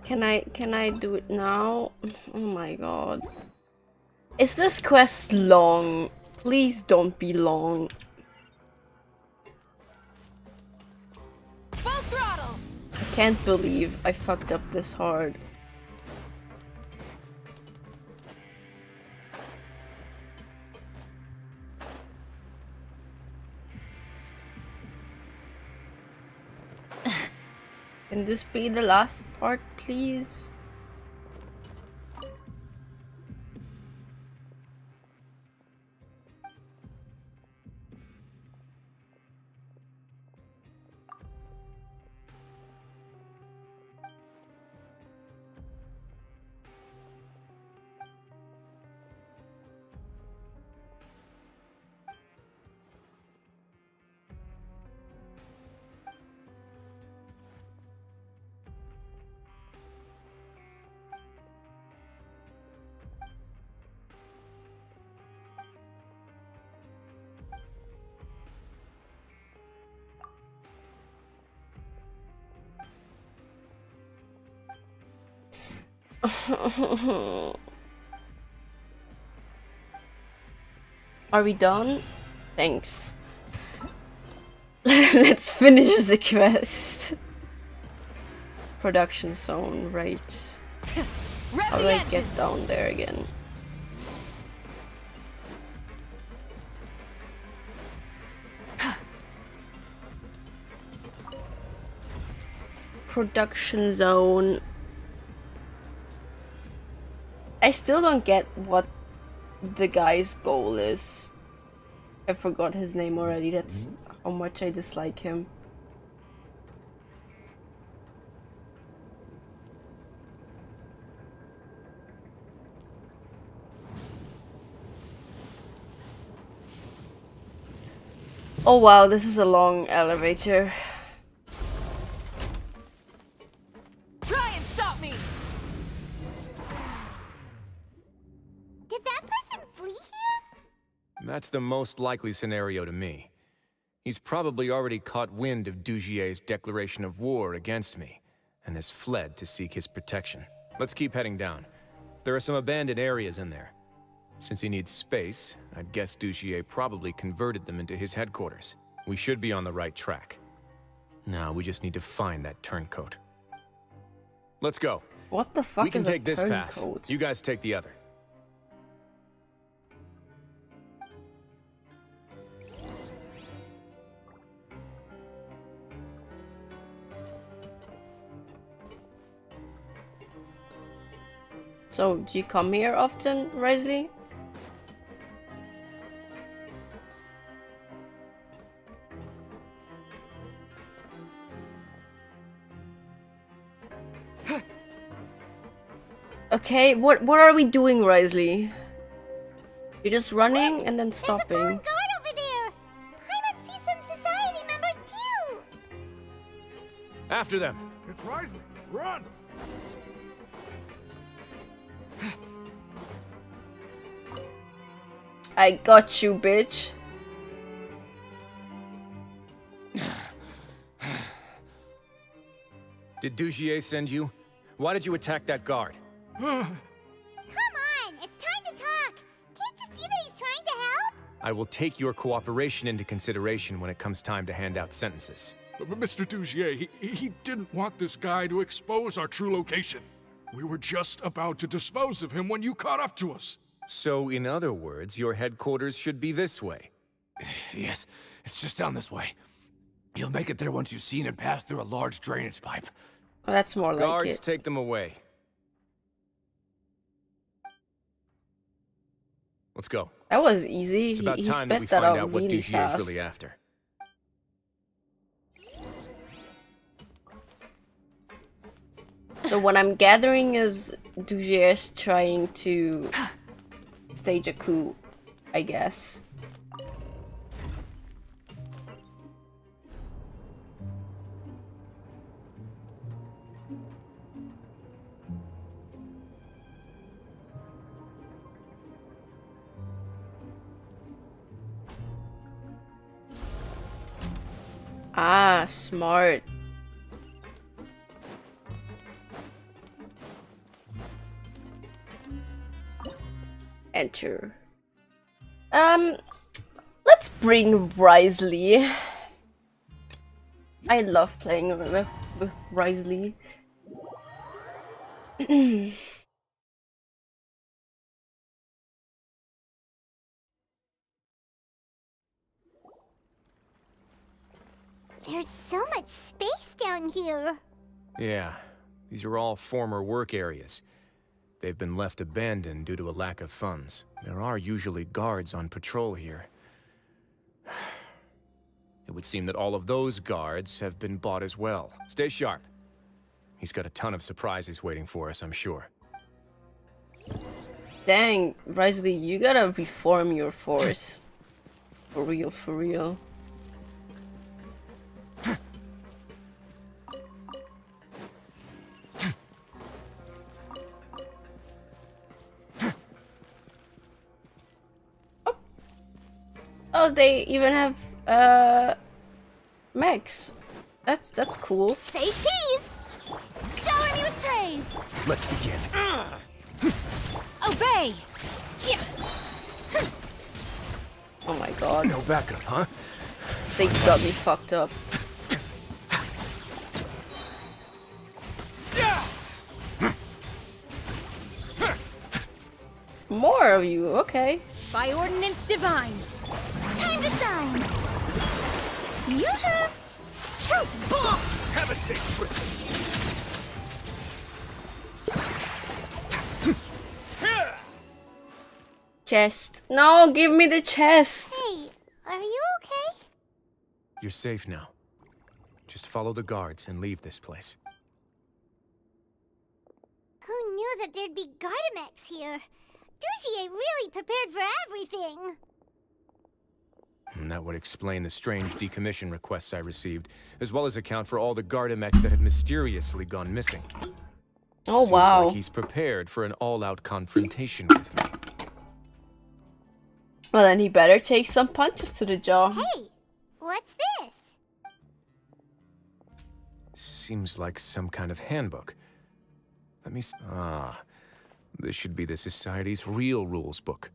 Can I do it now? Oh my god. Is this quest long? Please don't be long. Full throttle! I can't believe I fucked up this hard. Can this be the last part, please? Are we done? Thanks. Let's finish the quest. Production zone, right. How do I get down there again? Production zone. I still don't get what the guy's goal is. I forgot his name already. That's how much I dislike him. Oh wow, this is a long elevator. Try and stop me! Did that person flee here? That's the most likely scenario to me. He's probably already caught wind of Dugier's declaration of war against me, and has fled to seek his protection. Let's keep heading down. There are some abandoned areas in there. Since he needs space, I'd guess Dugier probably converted them into his headquarters. We should be on the right track. Now we just need to find that turncoat. Let's go. What the fuck we can is take a this path. turncoat? You guys take the other. So, do you come here often, Wriothesley? Okay, what are we doing, Wriothesley? You're just running and then stopping. Guard over there. I might see some society members too. After them. It's Wriothesley. Run! I got you, bitch. Did Dugier send you? Why did you attack that guard? Come on, it's time to talk. Can't you see that he's trying to help? I will take your cooperation into consideration when it comes time to hand out sentences. But Mr. Dugier, he didn't want this guy to expose our true location. We were just about to dispose of him when you caught up to us. So, in other words, your headquarters should be this way. Yes, it's just down this way. You'll make it there once you've seen it pass through a large drainage pipe. Oh, that's more like Guards, it. take them away. Let's go. That was easy. It's about he time that we spit find out out what really Dugier is fast. really after. So what I'm gathering is Dugier's trying to stage a coup, I guess. Ah, smart. Enter. Let's bring Wriothesley. I love playing with Wriothesley. There's so much space down here. Yeah, these are all former work areas. They've been left abandoned due to a lack of funds. There are usually guards on patrol here. It would seem that all of those guards have been bought as well. Stay sharp. He's got a ton of surprises waiting for us, I'm sure. Dang, Wriothesley, you gotta reform your force. For real, for real. Oh, they even have mechs. That's cool. Say cheese! Shower me with praise! Let's begin. Obey! Oh my god. No backup, huh? They got me fucked up. More of you, okay. By ordinance divine. Time to shine! Yoo-hoo! Truth bomb! Have a safe trip. Chest. No, give me the chest. Hey, are you okay? You're safe now. Just follow the guards and leave this place. Who knew that there'd be Gardamex here? Dougier really prepared for everything. And that would explain the strange decommission requests I received, as well as account for all the Gardamex that had mysteriously gone missing. Oh, Seems wow. like he's prepared for an all-out confrontation with me. Well, then he better take some punches to the jaw. Hey, what's this? Seems like some kind of handbook. Let me this should be the Society's real rules book.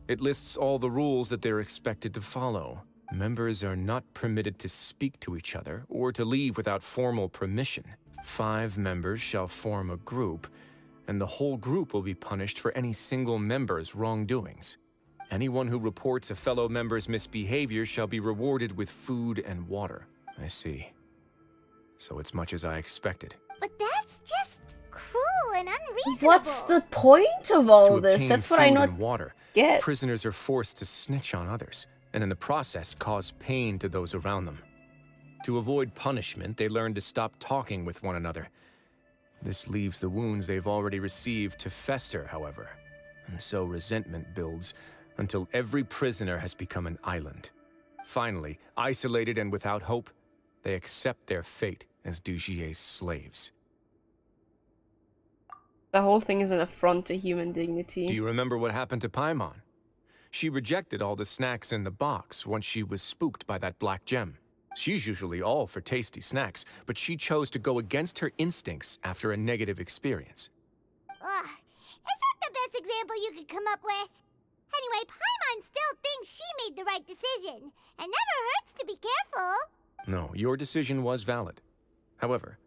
It lists all the rules that they're expected to follow. Members are not permitted to speak to each other or to leave without formal permission. 5 members shall form a group, and the whole group will be punished for any single member's wrongdoings. Anyone who reports a fellow member's misbehavior shall be rewarded with food and water. I see. So it's much as I expected. But that's just cruel and unreasonable. What's the point of all this? obtain That's what I food not and water, get. prisoners are forced to snitch on others, and in the process cause pain to those around them. To avoid punishment, they learn to stop talking with one another. This leaves the wounds they've already received to fester, however, and so resentment builds until every prisoner has become an island. Finally, isolated and without hope, they accept their fate as Dougier's slaves. The whole thing is an affront to human dignity. Do you remember what happened to Paimon? She rejected all the snacks in the box once she was spooked by that black gem. She's usually all for tasty snacks, but she chose to go against her instincts after a negative experience. Ugh, is that the best example you could come up with? Anyway, Paimon still thinks she made the right decision. It never hurts to be careful. No, your decision was valid. However,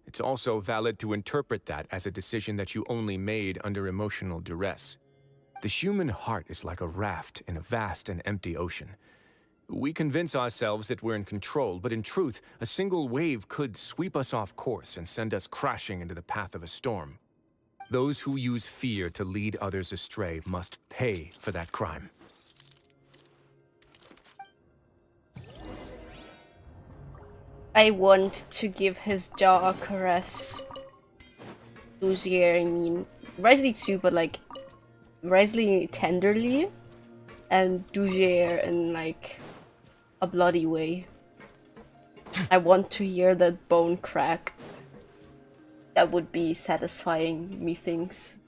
it's also valid to interpret that as a decision that you only made under emotional duress. The human heart is like a raft in a vast and empty ocean. We convince ourselves that we're in control, but in truth, a single wave could sweep us off course and send us crashing into the path of a storm. Those who use fear to lead others astray must pay for that crime. I want to give his jaw a caress. Dougier, I mean. Wriothesley too, but like... Wriothesley tenderly, and Dougier in like... a bloody way. I want to hear that bone crack. That would be satisfying, methinks.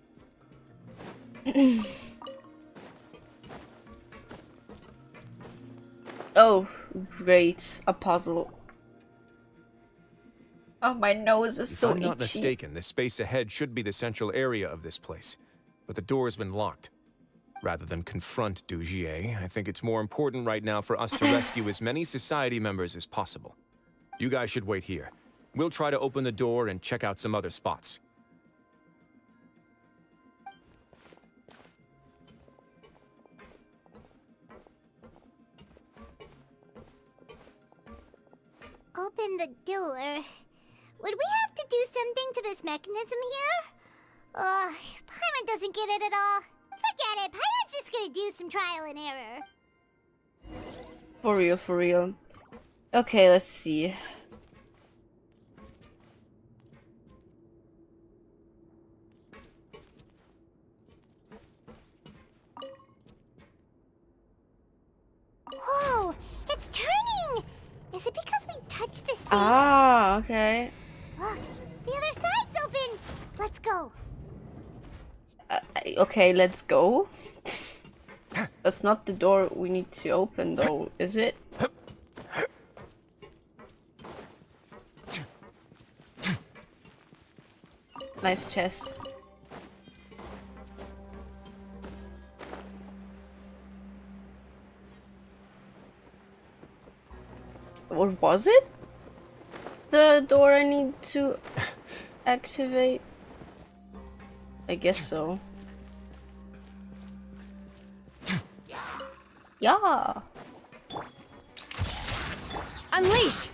Oh, great. A puzzle. Oh, my nose is so If I'm itchy. not mistaken, the space ahead should be the central area of this place, but the door has been locked. Rather than confront Dugier, I think it's more important right now for us to rescue as many society members as possible. You guys should wait here. We'll try to open the door and check out some other spots. Open the door. Would we have to do something to this mechanism here? Paimon doesn't get it at all. Forget it, Paimon's just gonna do some trial and error. For real, for real. Okay, let's see. Whoa, it's turning! Is it because we touched this thing? Ah, okay. Look, the other side's open! Let's go. Okay, let's go. That's not the door we need to open though, is it? Nice chest. What was it? The door I need to activate? I guess so. Yeah. Unleash!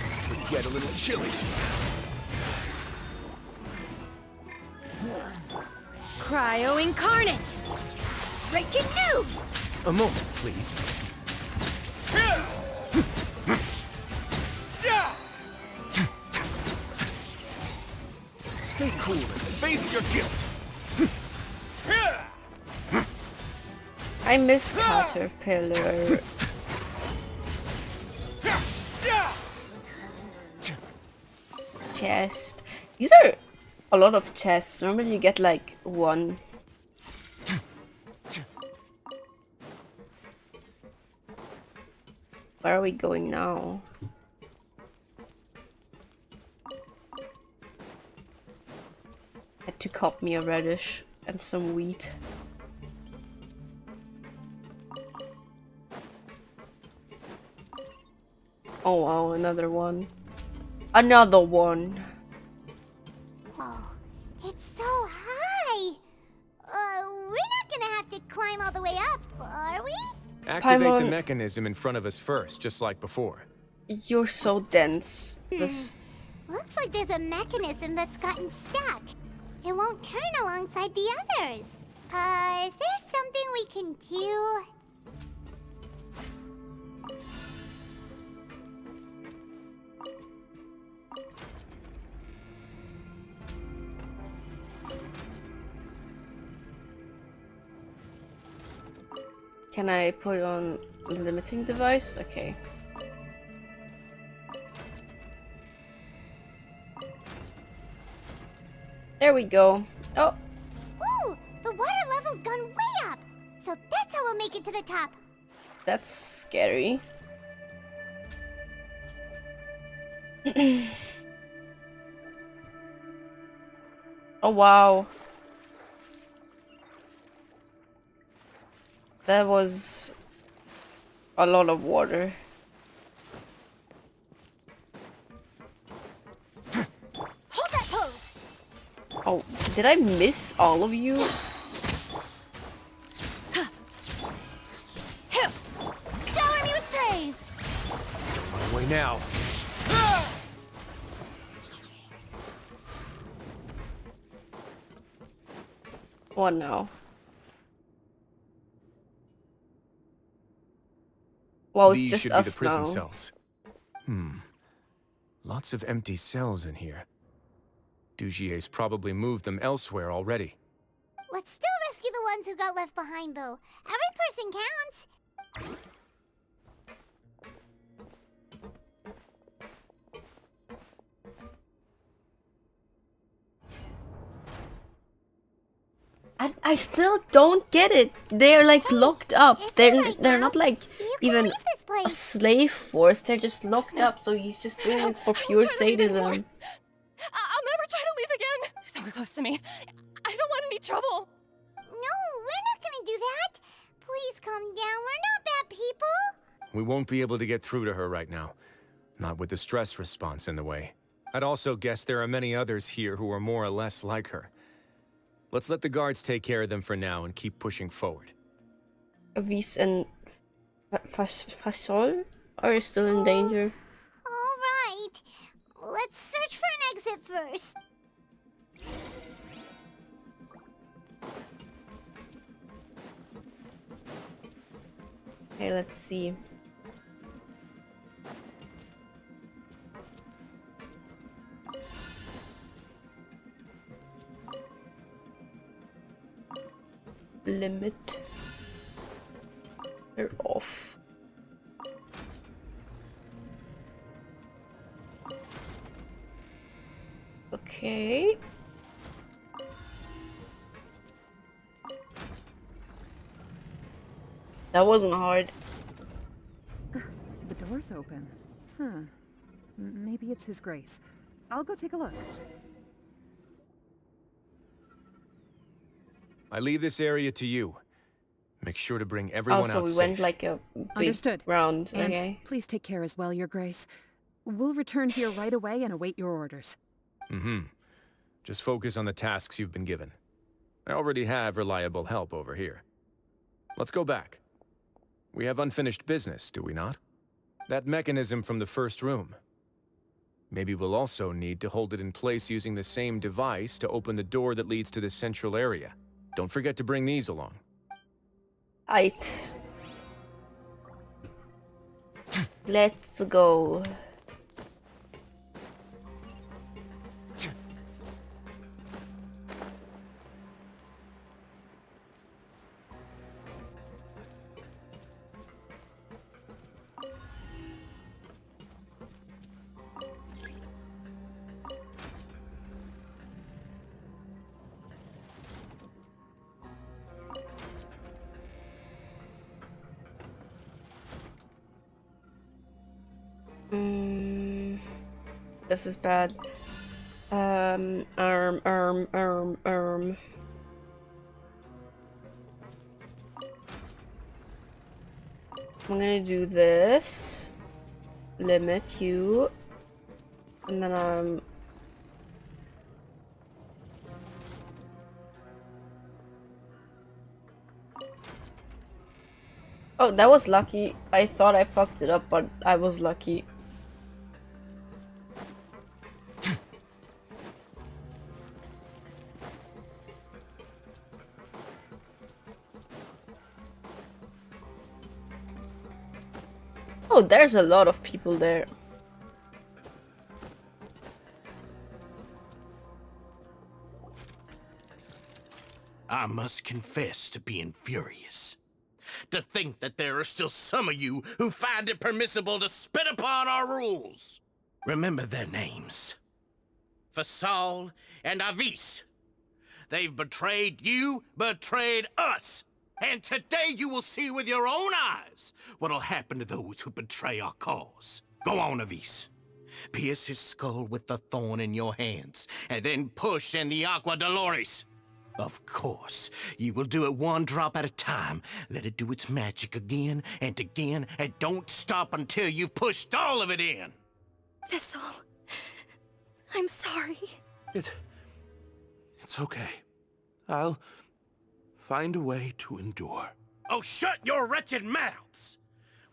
This could get a little chilly. Cryo Incarnate! Breaking news! A moment, please. Stay cool and face your guilt. I miss Caterpillar. Chest. These are a lot of chests. Normally you get like one. Where are we going now? Had to cop me a radish and some wheat. Oh wow, another one. Another one. Oh, it's so high. We're not gonna have to climb all the way up, are we? Activate the Paimon, mechanism in front of us first, just like before. you're so dense. This. Looks like there's a mechanism that's gotten stuck. It won't turn alongside the others. Is there something we can do? Can I put on the limiting device? Okay. There we go. Oh, Ooh, the water level's gone way up. So that's how we'll make it to the top. that's scary. Oh wow. That was a lot of water. Hold that pose. Oh, did I miss all of you? Shower me with praise. Don't run away now. What now? Well, it's These just should be us the prison now. cells. Lots of empty cells in here. Dugier's probably moved them elsewhere already. Let's still rescue the ones who got left behind, though. Every person counts. I still don't get it. They're like locked up. They're not like even a slave force. They're just locked up. So he's just doing it for pure sadism. I'll never try to leave again. So close to me. I don't want any trouble. No, we're not gonna do that. Please calm down. We're not bad people. We won't be able to get through to her right now. Not with the stress response in the way. I'd also guess there are many others here who are more or less like her. Let's let the guards take care of them for now and keep pushing forward. Avis and Fasol are still in danger. Alright. Let's search for an exit first. Okay, let's see. Limit. They're off. Okay. That wasn't hard. The door's open. Huh. Maybe it's His Grace. I'll go take a look. I leave this area to you. Make sure to bring everyone out safe. Oh, so we went like a big Understood. round. And okay. please take care as well, Your Grace. We'll return here right away and await your orders. Just focus on the tasks you've been given. I already have reliable help over here. Let's go back. We have unfinished business, do we not? That mechanism from the first room. Maybe we'll also need to hold it in place using the same device to open the door that leads to the central area. Don't forget to bring these along. Aight. Let's go. This is bad. I'm gonna do this. Limit you. And then oh, that was lucky. I thought I fucked it up, but I was lucky. Oh, there's a lot of people there. I must confess to being furious. To think that there are still some of you who find it permissible to spit upon our rules. Remember their names. Fasol and Avis. They've betrayed you, betrayed us. And today you will see with your own eyes what'll happen to those who betray our cause. Go on, Avis. Pierce his skull with the thorn in your hands, and then push in the Aqua Dolores. Of course, you will do it one drop at a time. Let it do its magic again, and don't stop until you've pushed all of it in. Thistle, I'm sorry. It's okay. I'll find a way to endure. Oh, shut your wretched mouths!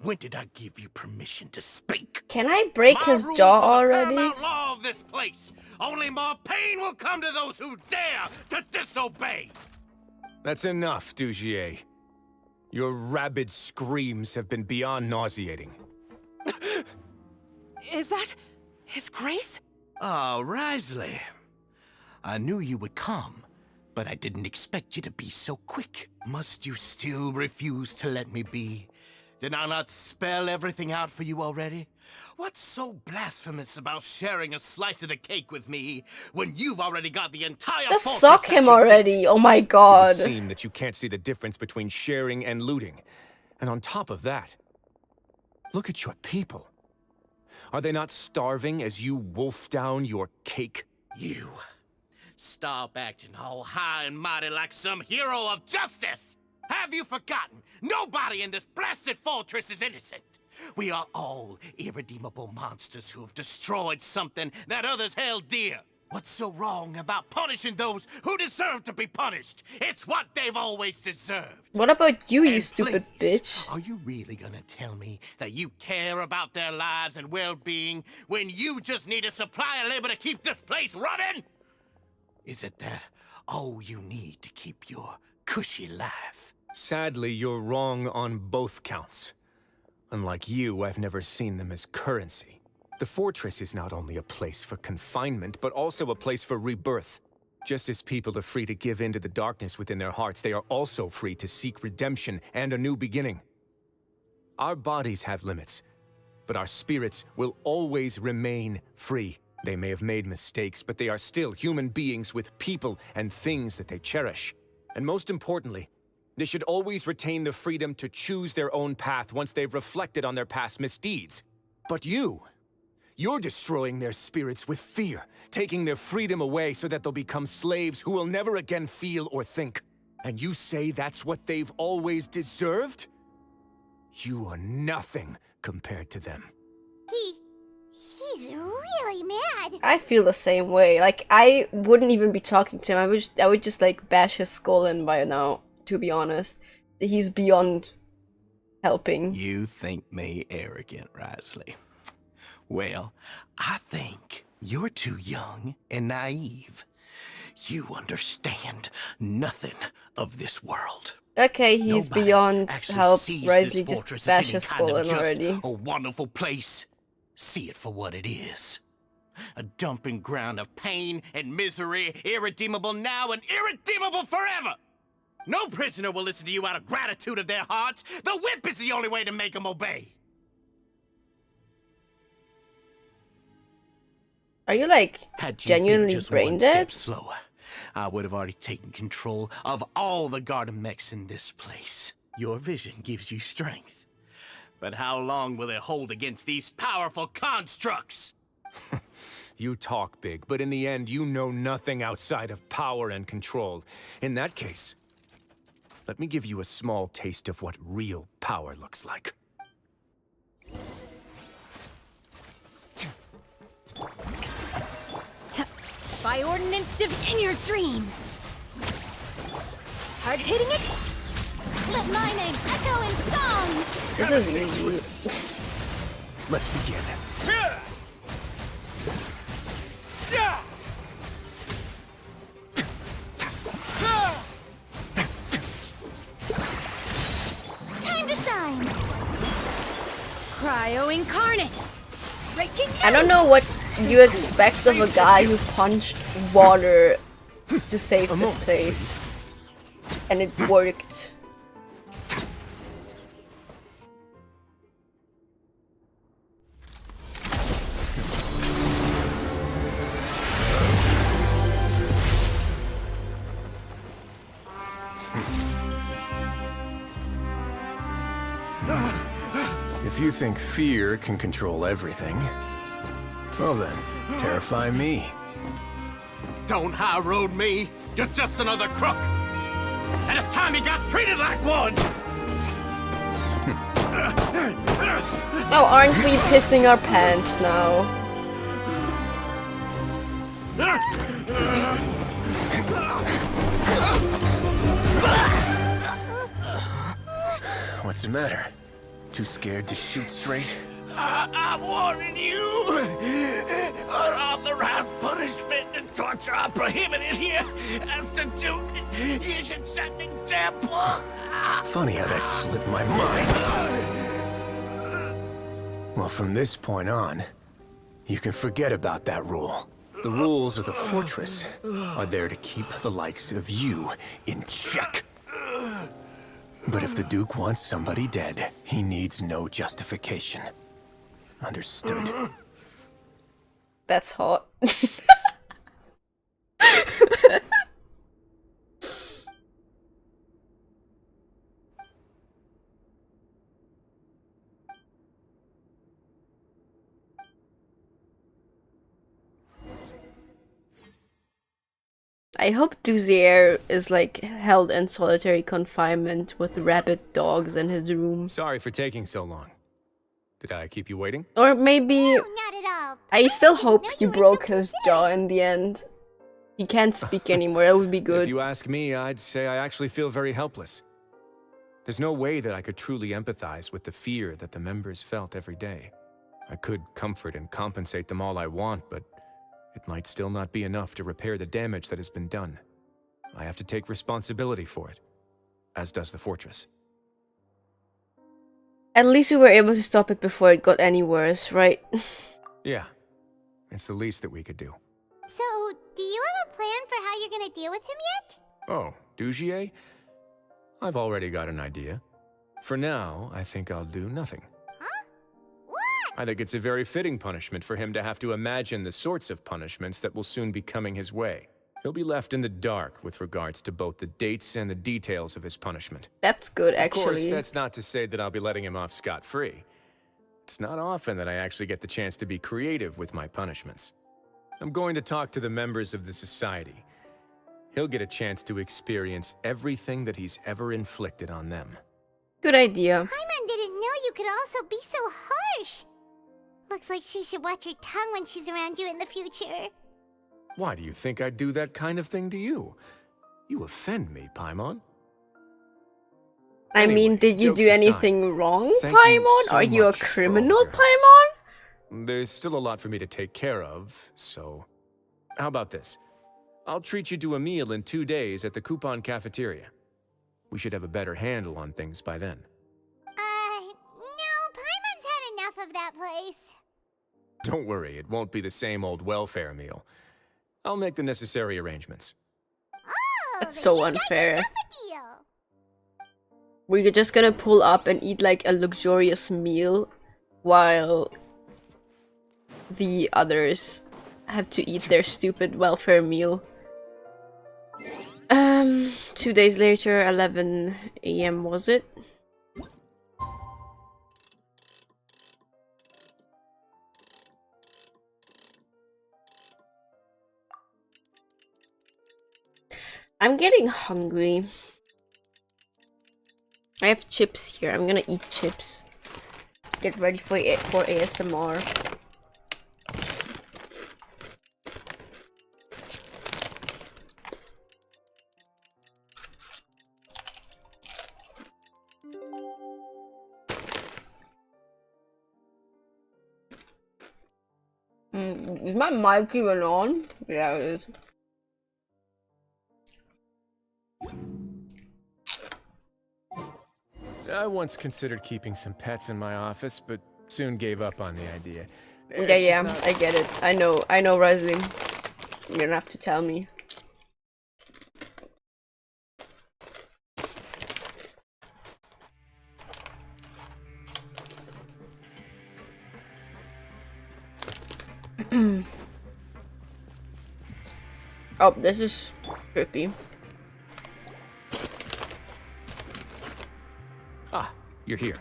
When did I give you permission to speak? Can I break his jaw already? My rules are the paramount law of this place. Only more pain will come to those who dare to disobey. That's enough, Dugier. Your rabid screams have been beyond nauseating. Is that His Grace? Ah, Wriothesley. I knew you would come, but I didn't expect you to be so quick. Must you still refuse to let me be? Did I not spell everything out for you already? What's so blasphemous about sharing a slice of the cake with me when you've already got the entire Just fortress suck at him your feet? already. Oh my It god. would seem that you can't see the difference between sharing and looting. And on top of that, look at your people. Are they not starving as you wolf down your cake? You stop acting all high and mighty like some hero of justice! Have you forgotten? Nobody in this blasted fortress is innocent. We are all irredeemable monsters who have destroyed something that others held dear. What's so wrong about punishing those who deserve to be punished? It's what they've always deserved. What about you, you And stupid please, bitch? Are you really gonna tell me that you care about their lives and well-being when you just need a supply of labor to keep this place running? Is it that all you need to keep your cushy life? Sadly, you're wrong on both counts. Unlike you, I've never seen them as currency. The fortress is not only a place for confinement, but also a place for rebirth. Just as people are free to give in to the darkness within their hearts, they are also free to seek redemption and a new beginning. Our bodies have limits, but our spirits will always remain free. They may have made mistakes, but they are still human beings with people and things that they cherish. And most importantly, they should always retain the freedom to choose their own path once they've reflected on their past misdeeds. But you're destroying their spirits with fear, taking their freedom away so that they'll become slaves who will never again feel or think. And you say that's what they've always deserved? You are nothing compared to them. He's really mad. I feel the same way. Like, I wouldn't even be talking to him. I would just like bash his skull in by now, to be honest. He's beyond helping. You think me arrogant, Wriothesley? Well, I think you're too young and naive. You understand nothing of this world. Okay, he's Nobody beyond actually help. sees Wriothesley this just fortress as bash any his kind skull of in just already. A wonderful place. See it for what it is. A dumping ground of pain and misery, irredeemable now and irredeemable forever. No prisoner will listen to you out of gratitude of their hearts. The whip is the only way to make them obey. Are you like Had you genuinely been just brain one dead? step slower, I would have already taken control of all the garden mechs in this place. Your vision gives you strength. But how long will it hold against these powerful constructs? You talk big, but in the end, you know nothing outside of power and control. In that case, let me give you a small taste of what real power looks like. By ordinance in your dreams. Hard hitting it. Let my name echo in song. This is easy. Let's begin. Time to shine. Cryo incarnate. Breaking I don't know what you expect of a guy who punched water to save this place. And it worked. If you think fear can control everything, well then, terrify me. Don't high road me. You're just another crook. And it's time you got treated like one. Oh, aren't we pissing our pants now? What's the matter? Too scared to shoot straight? I'm warning you. Unauthorized punishment and torture are prohibited here. As the Duke, you should set an example. Funny how that slipped my mind. Well, from this point on, you can forget about that rule. The rules of the fortress are there to keep the likes of you in check. But if the Duke wants somebody dead, he needs no justification. Understood. That's hot. I hope Duzier is like held in solitary confinement with rabid dogs in his room. Sorry for taking so long. Did I keep you waiting? Or maybe... No, not at all. I still hope he broke his jaw in the end. He can't speak anymore, that would be good. If you ask me, I'd say I actually feel very helpless. There's no way that I could truly empathize with the fear that the members felt every day. I could comfort and compensate them all I want, but it might still not be enough to repair the damage that has been done. I have to take responsibility for it, as does the fortress. At least we were able to stop it before it got any worse, right? Yeah, it's the least that we could do. So, do you have a plan for how you're gonna deal with him yet? Oh, Dugier? I've already got an idea. For now, I think I'll do nothing. Huh? What? I think it's a very fitting punishment for him to have to imagine the sorts of punishments that will soon be coming his way. He'll be left in the dark with regards to both the dates and the details of his punishment. That's good, Of course, actually. that's not to say that I'll be letting him off scot-free. It's not often that I actually get the chance to be creative with my punishments. I'm going to talk to the members of the society. He'll get a chance to experience everything that he's ever inflicted on them. Good idea. Paimon didn't know you could also be so harsh. Looks like she should watch her tongue when she's around you in the future. Why do you think I'd do that kind of thing to you? You offend me, Paimon. I mean, did you jokes do anything aside, wrong, thank you Paimon? so Are you a much for all criminal, of your Paimon? There's still a lot for me to take care of, so... How about this? I'll treat you to a meal in 2 days at the Coupon Cafeteria. We should have a better handle on things by then. No, Paimon's had enough of that place. Don't worry, it won't be the same old welfare meal. I'll make the necessary arrangements. Oh, That's then so you got unfair. yourself a deal. We're just gonna pull up and eat like a luxurious meal while the others have to eat their stupid welfare meal. 2 days later, 11 AM was it? I'm getting hungry. I have chips here. I'm gonna eat chips. Get ready for ASMR. Is my mic even on? Yeah, it is. I once considered keeping some pets in my office, but soon gave up on the idea. Yeah, I get it. I know, Wriothesley. You're gonna have to tell me. Oh, this is trippy. Ah, you're here.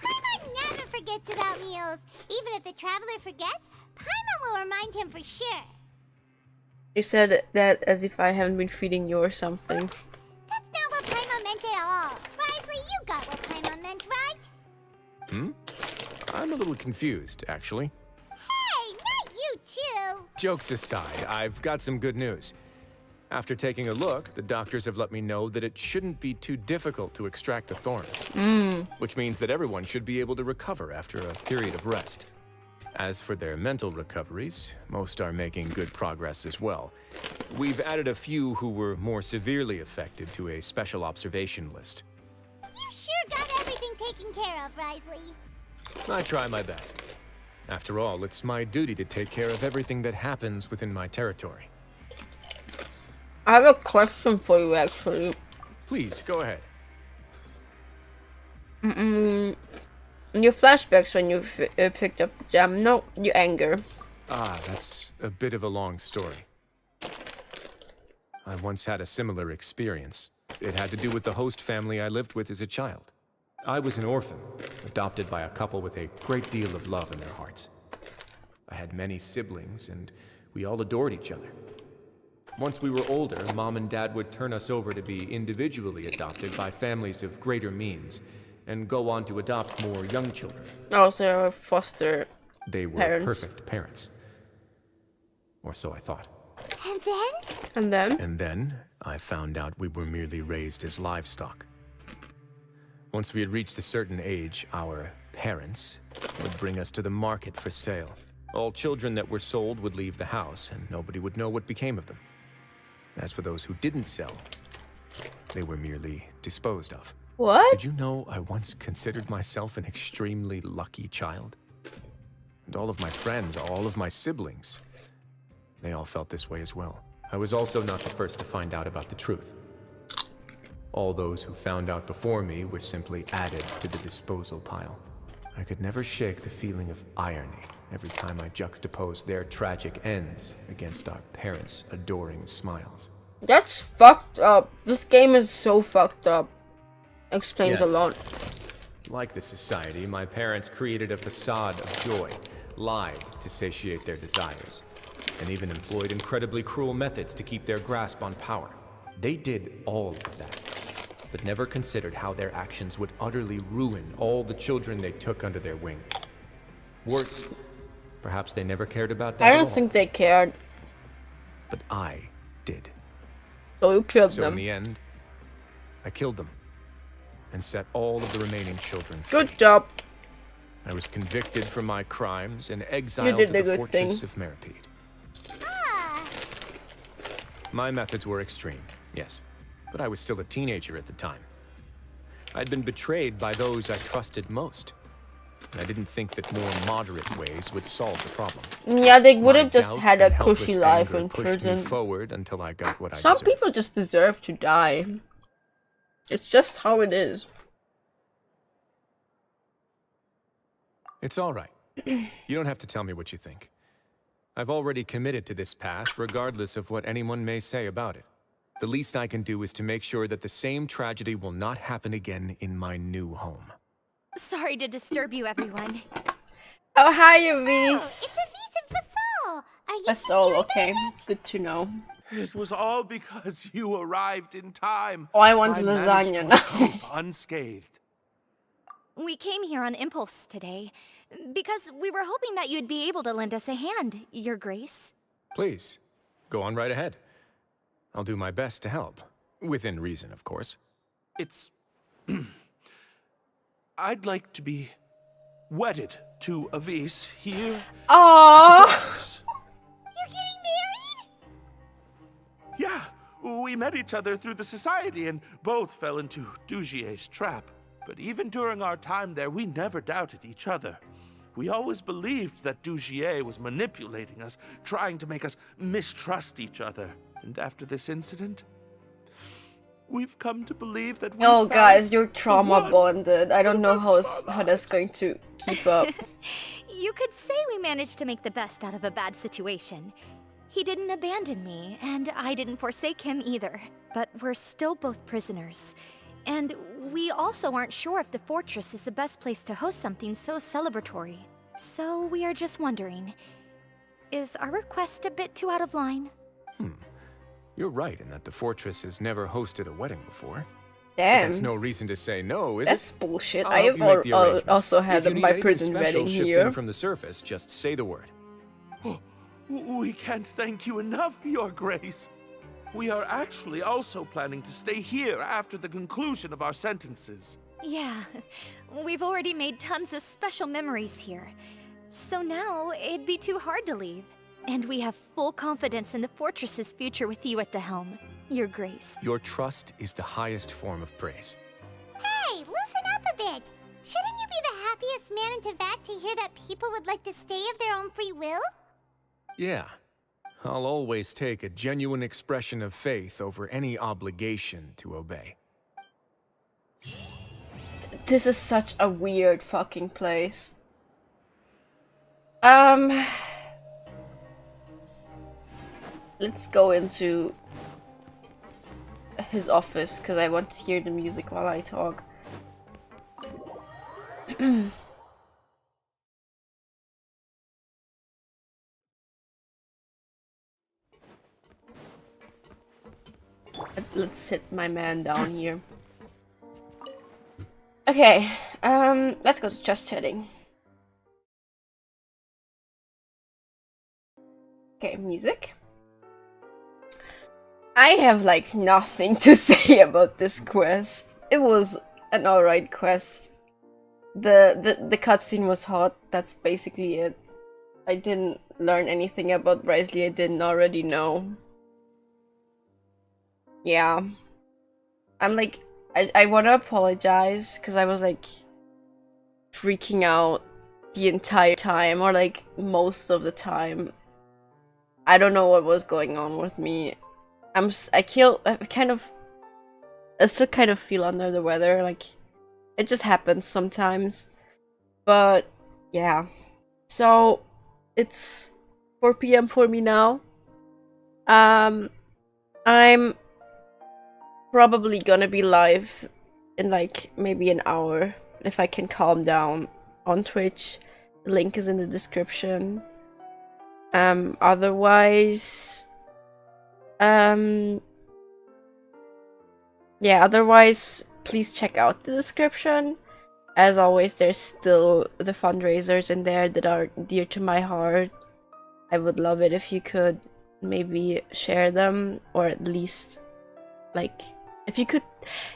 Paimon never forgets about meals. Even if the traveler forgets, Paimon will remind him for sure. You said that as if I haven't been feeding you or something. That's not what Paimon meant at all. Wriothesley, you got what Paimon meant, right? Hmm? I'm a little confused, actually. Hey, not you too. Jokes aside, I've got some good news. After taking a look, the doctors have let me know that it shouldn't be too difficult to extract the thorns. Which means that everyone should be able to recover after a period of rest. As for their mental recoveries, most are making good progress as well. We've added a few who were more severely affected to a special observation list. You sure got everything taken care of, Wriothesley. I try my best. After all, it's my duty to take care of everything that happens within my territory. I have a question for you, actually. Please, go ahead. Your flashbacks when you picked up the gem. No, you anger. Ah, that's a bit of a long story. I once had a similar experience. It had to do with the host family I lived with as a child. I was an orphan, adopted by a couple with a great deal of love in their hearts. I had many siblings, and we all adored each other. Once we were older, Mom and Dad would turn us over to be individually adopted by families of greater means, and go on to adopt more young children. Oh, so they were foster They were parents. perfect parents. Or so I thought. And then? And then? And then, I found out we were merely raised as livestock. Once we had reached a certain age, our parents would bring us to the market for sale. All children that were sold would leave the house, and nobody would know what became of them. As for those who didn't sell, they were merely disposed of. What? Did you know I once considered myself an extremely lucky child? And all of my friends, all of my siblings, they all felt this way as well. I was also not the first to find out about the truth. All those who found out before me were simply added to the disposal pile. I could never shake the feeling of irony every time I juxtaposed their tragic ends against our parents' adoring smiles. That's fucked up. This game is so fucked up. Explains a Yes. lot. Like the society, my parents created a facade of joy, lied to satiate their desires, and even employed incredibly cruel methods to keep their grasp on power. They did all of that, but never considered how their actions would utterly ruin all the children they took under their wing. Worse, perhaps they never cared about that I at don't all. think they cared. But I did. So you killed So them. in the end, I killed them and set all of the remaining children free. Good job. I was convicted for my crimes and exiled did to the the good fortress thing. of Meripede. My methods were extreme, yes, but I was still a teenager at the time. I'd been betrayed by those I trusted most. I didn't think that more moderate ways would solve the problem. Yeah, they would My have just doubt had a and helpless cushy life anger in pushed prison. me forward until I got what I Some deserved. people just deserve to die. It's just how it is. It's all right. You don't have to tell me what you think. I've already committed to this path, regardless of what anyone may say about it. The least I can do is to make sure that the same tragedy will not happen again in my new home. Sorry to disturb you, everyone. Oh, hi, Avis. It's a Visa Fasol. Are you A soul, okay. Good to know. It was all because you arrived in time. Oh, I want I lasagna managed now. to escape unscathed. We came here on impulse today, because we were hoping that you'd be able to lend us a hand, Your Grace. Please, go on right ahead. I'll do my best to help. Within reason, of course. It's... I'd like to be wedded to Avis here. Aww. You're getting married? Yeah, we met each other through the society and both fell into Dugier's trap. But even during our time there, we never doubted each other. We always believed that Dugier was manipulating us, trying to make us mistrust each other. And after this incident, we've come to believe that we Oh, found guys, you're the trauma one. bonded. I don't know how that's going to keep up. You could say we managed to make the best out of a bad situation. He didn't abandon me, and I didn't forsake him either. But we're still both prisoners. And we also aren't sure if the fortress is the best place to host something so celebratory. So we are just wondering, is our request a bit too out of line? You're right in that the fortress has never hosted a wedding before. But Damn. that's no reason to say no, is That's it? bullshit. I'll I help have you make the arrangements. also If had you need my anything prison special wedding shipped here. in from the surface, just say the word. We can't thank you enough, Your Grace. We are actually also planning to stay here after the conclusion of our sentences. Yeah, we've already made tons of special memories here. So now, it'd be too hard to leave. And we have full confidence in the fortress's future with you at the helm, Your Grace. Your trust is the highest form of praise. Hey, loosen up a bit. Shouldn't you be the happiest man in Teyvat to hear that people would like to stay of their own free will? Yeah. I'll always take a genuine expression of faith over any obligation to obey. This is such a weird fucking place. Let's go into his office because I want to hear the music while I talk. Let's sit my man down here. Okay, let's go to just chatting. Okay, music. I have like nothing to say about this quest. It was an alright quest. The cutscene was hot, that's basically it. I didn't learn anything about Wriothesley I didn't already know. Yeah. I'm like, I want to apologize because I was like freaking out the entire time, or like most of the time. I don't know what was going on with me. I still kind of feel under the weather, like it just happens sometimes. But yeah. So it's 4 p.m. for me now. I'm probably gonna be live in like maybe an hour if I can calm down on Twitch. The link is in the description. Otherwise, yeah, otherwise please check out the description. As always, there's still the fundraisers in there that are dear to my heart. I would love it if you could maybe share them, or at least like if you could,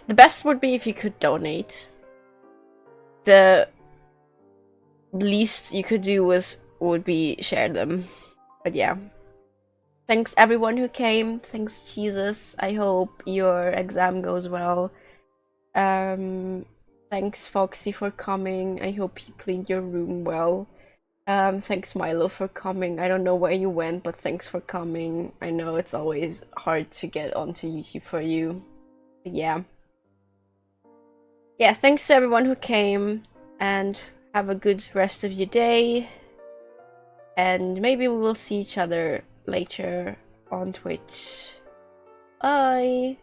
the best would be if you could donate. The least you could do would be share them. But yeah, thanks everyone who came. Thanks Jesus, I hope your exam goes well. Thanks Foxy for coming, I hope you cleaned your room well. Thanks Milo for coming. I don't know where you went, but thanks for coming. I know it's always hard to get onto YouTube for you. But yeah, thanks to everyone who came, and have a good rest of your day. And maybe we will see each other later on Twitch. Bye!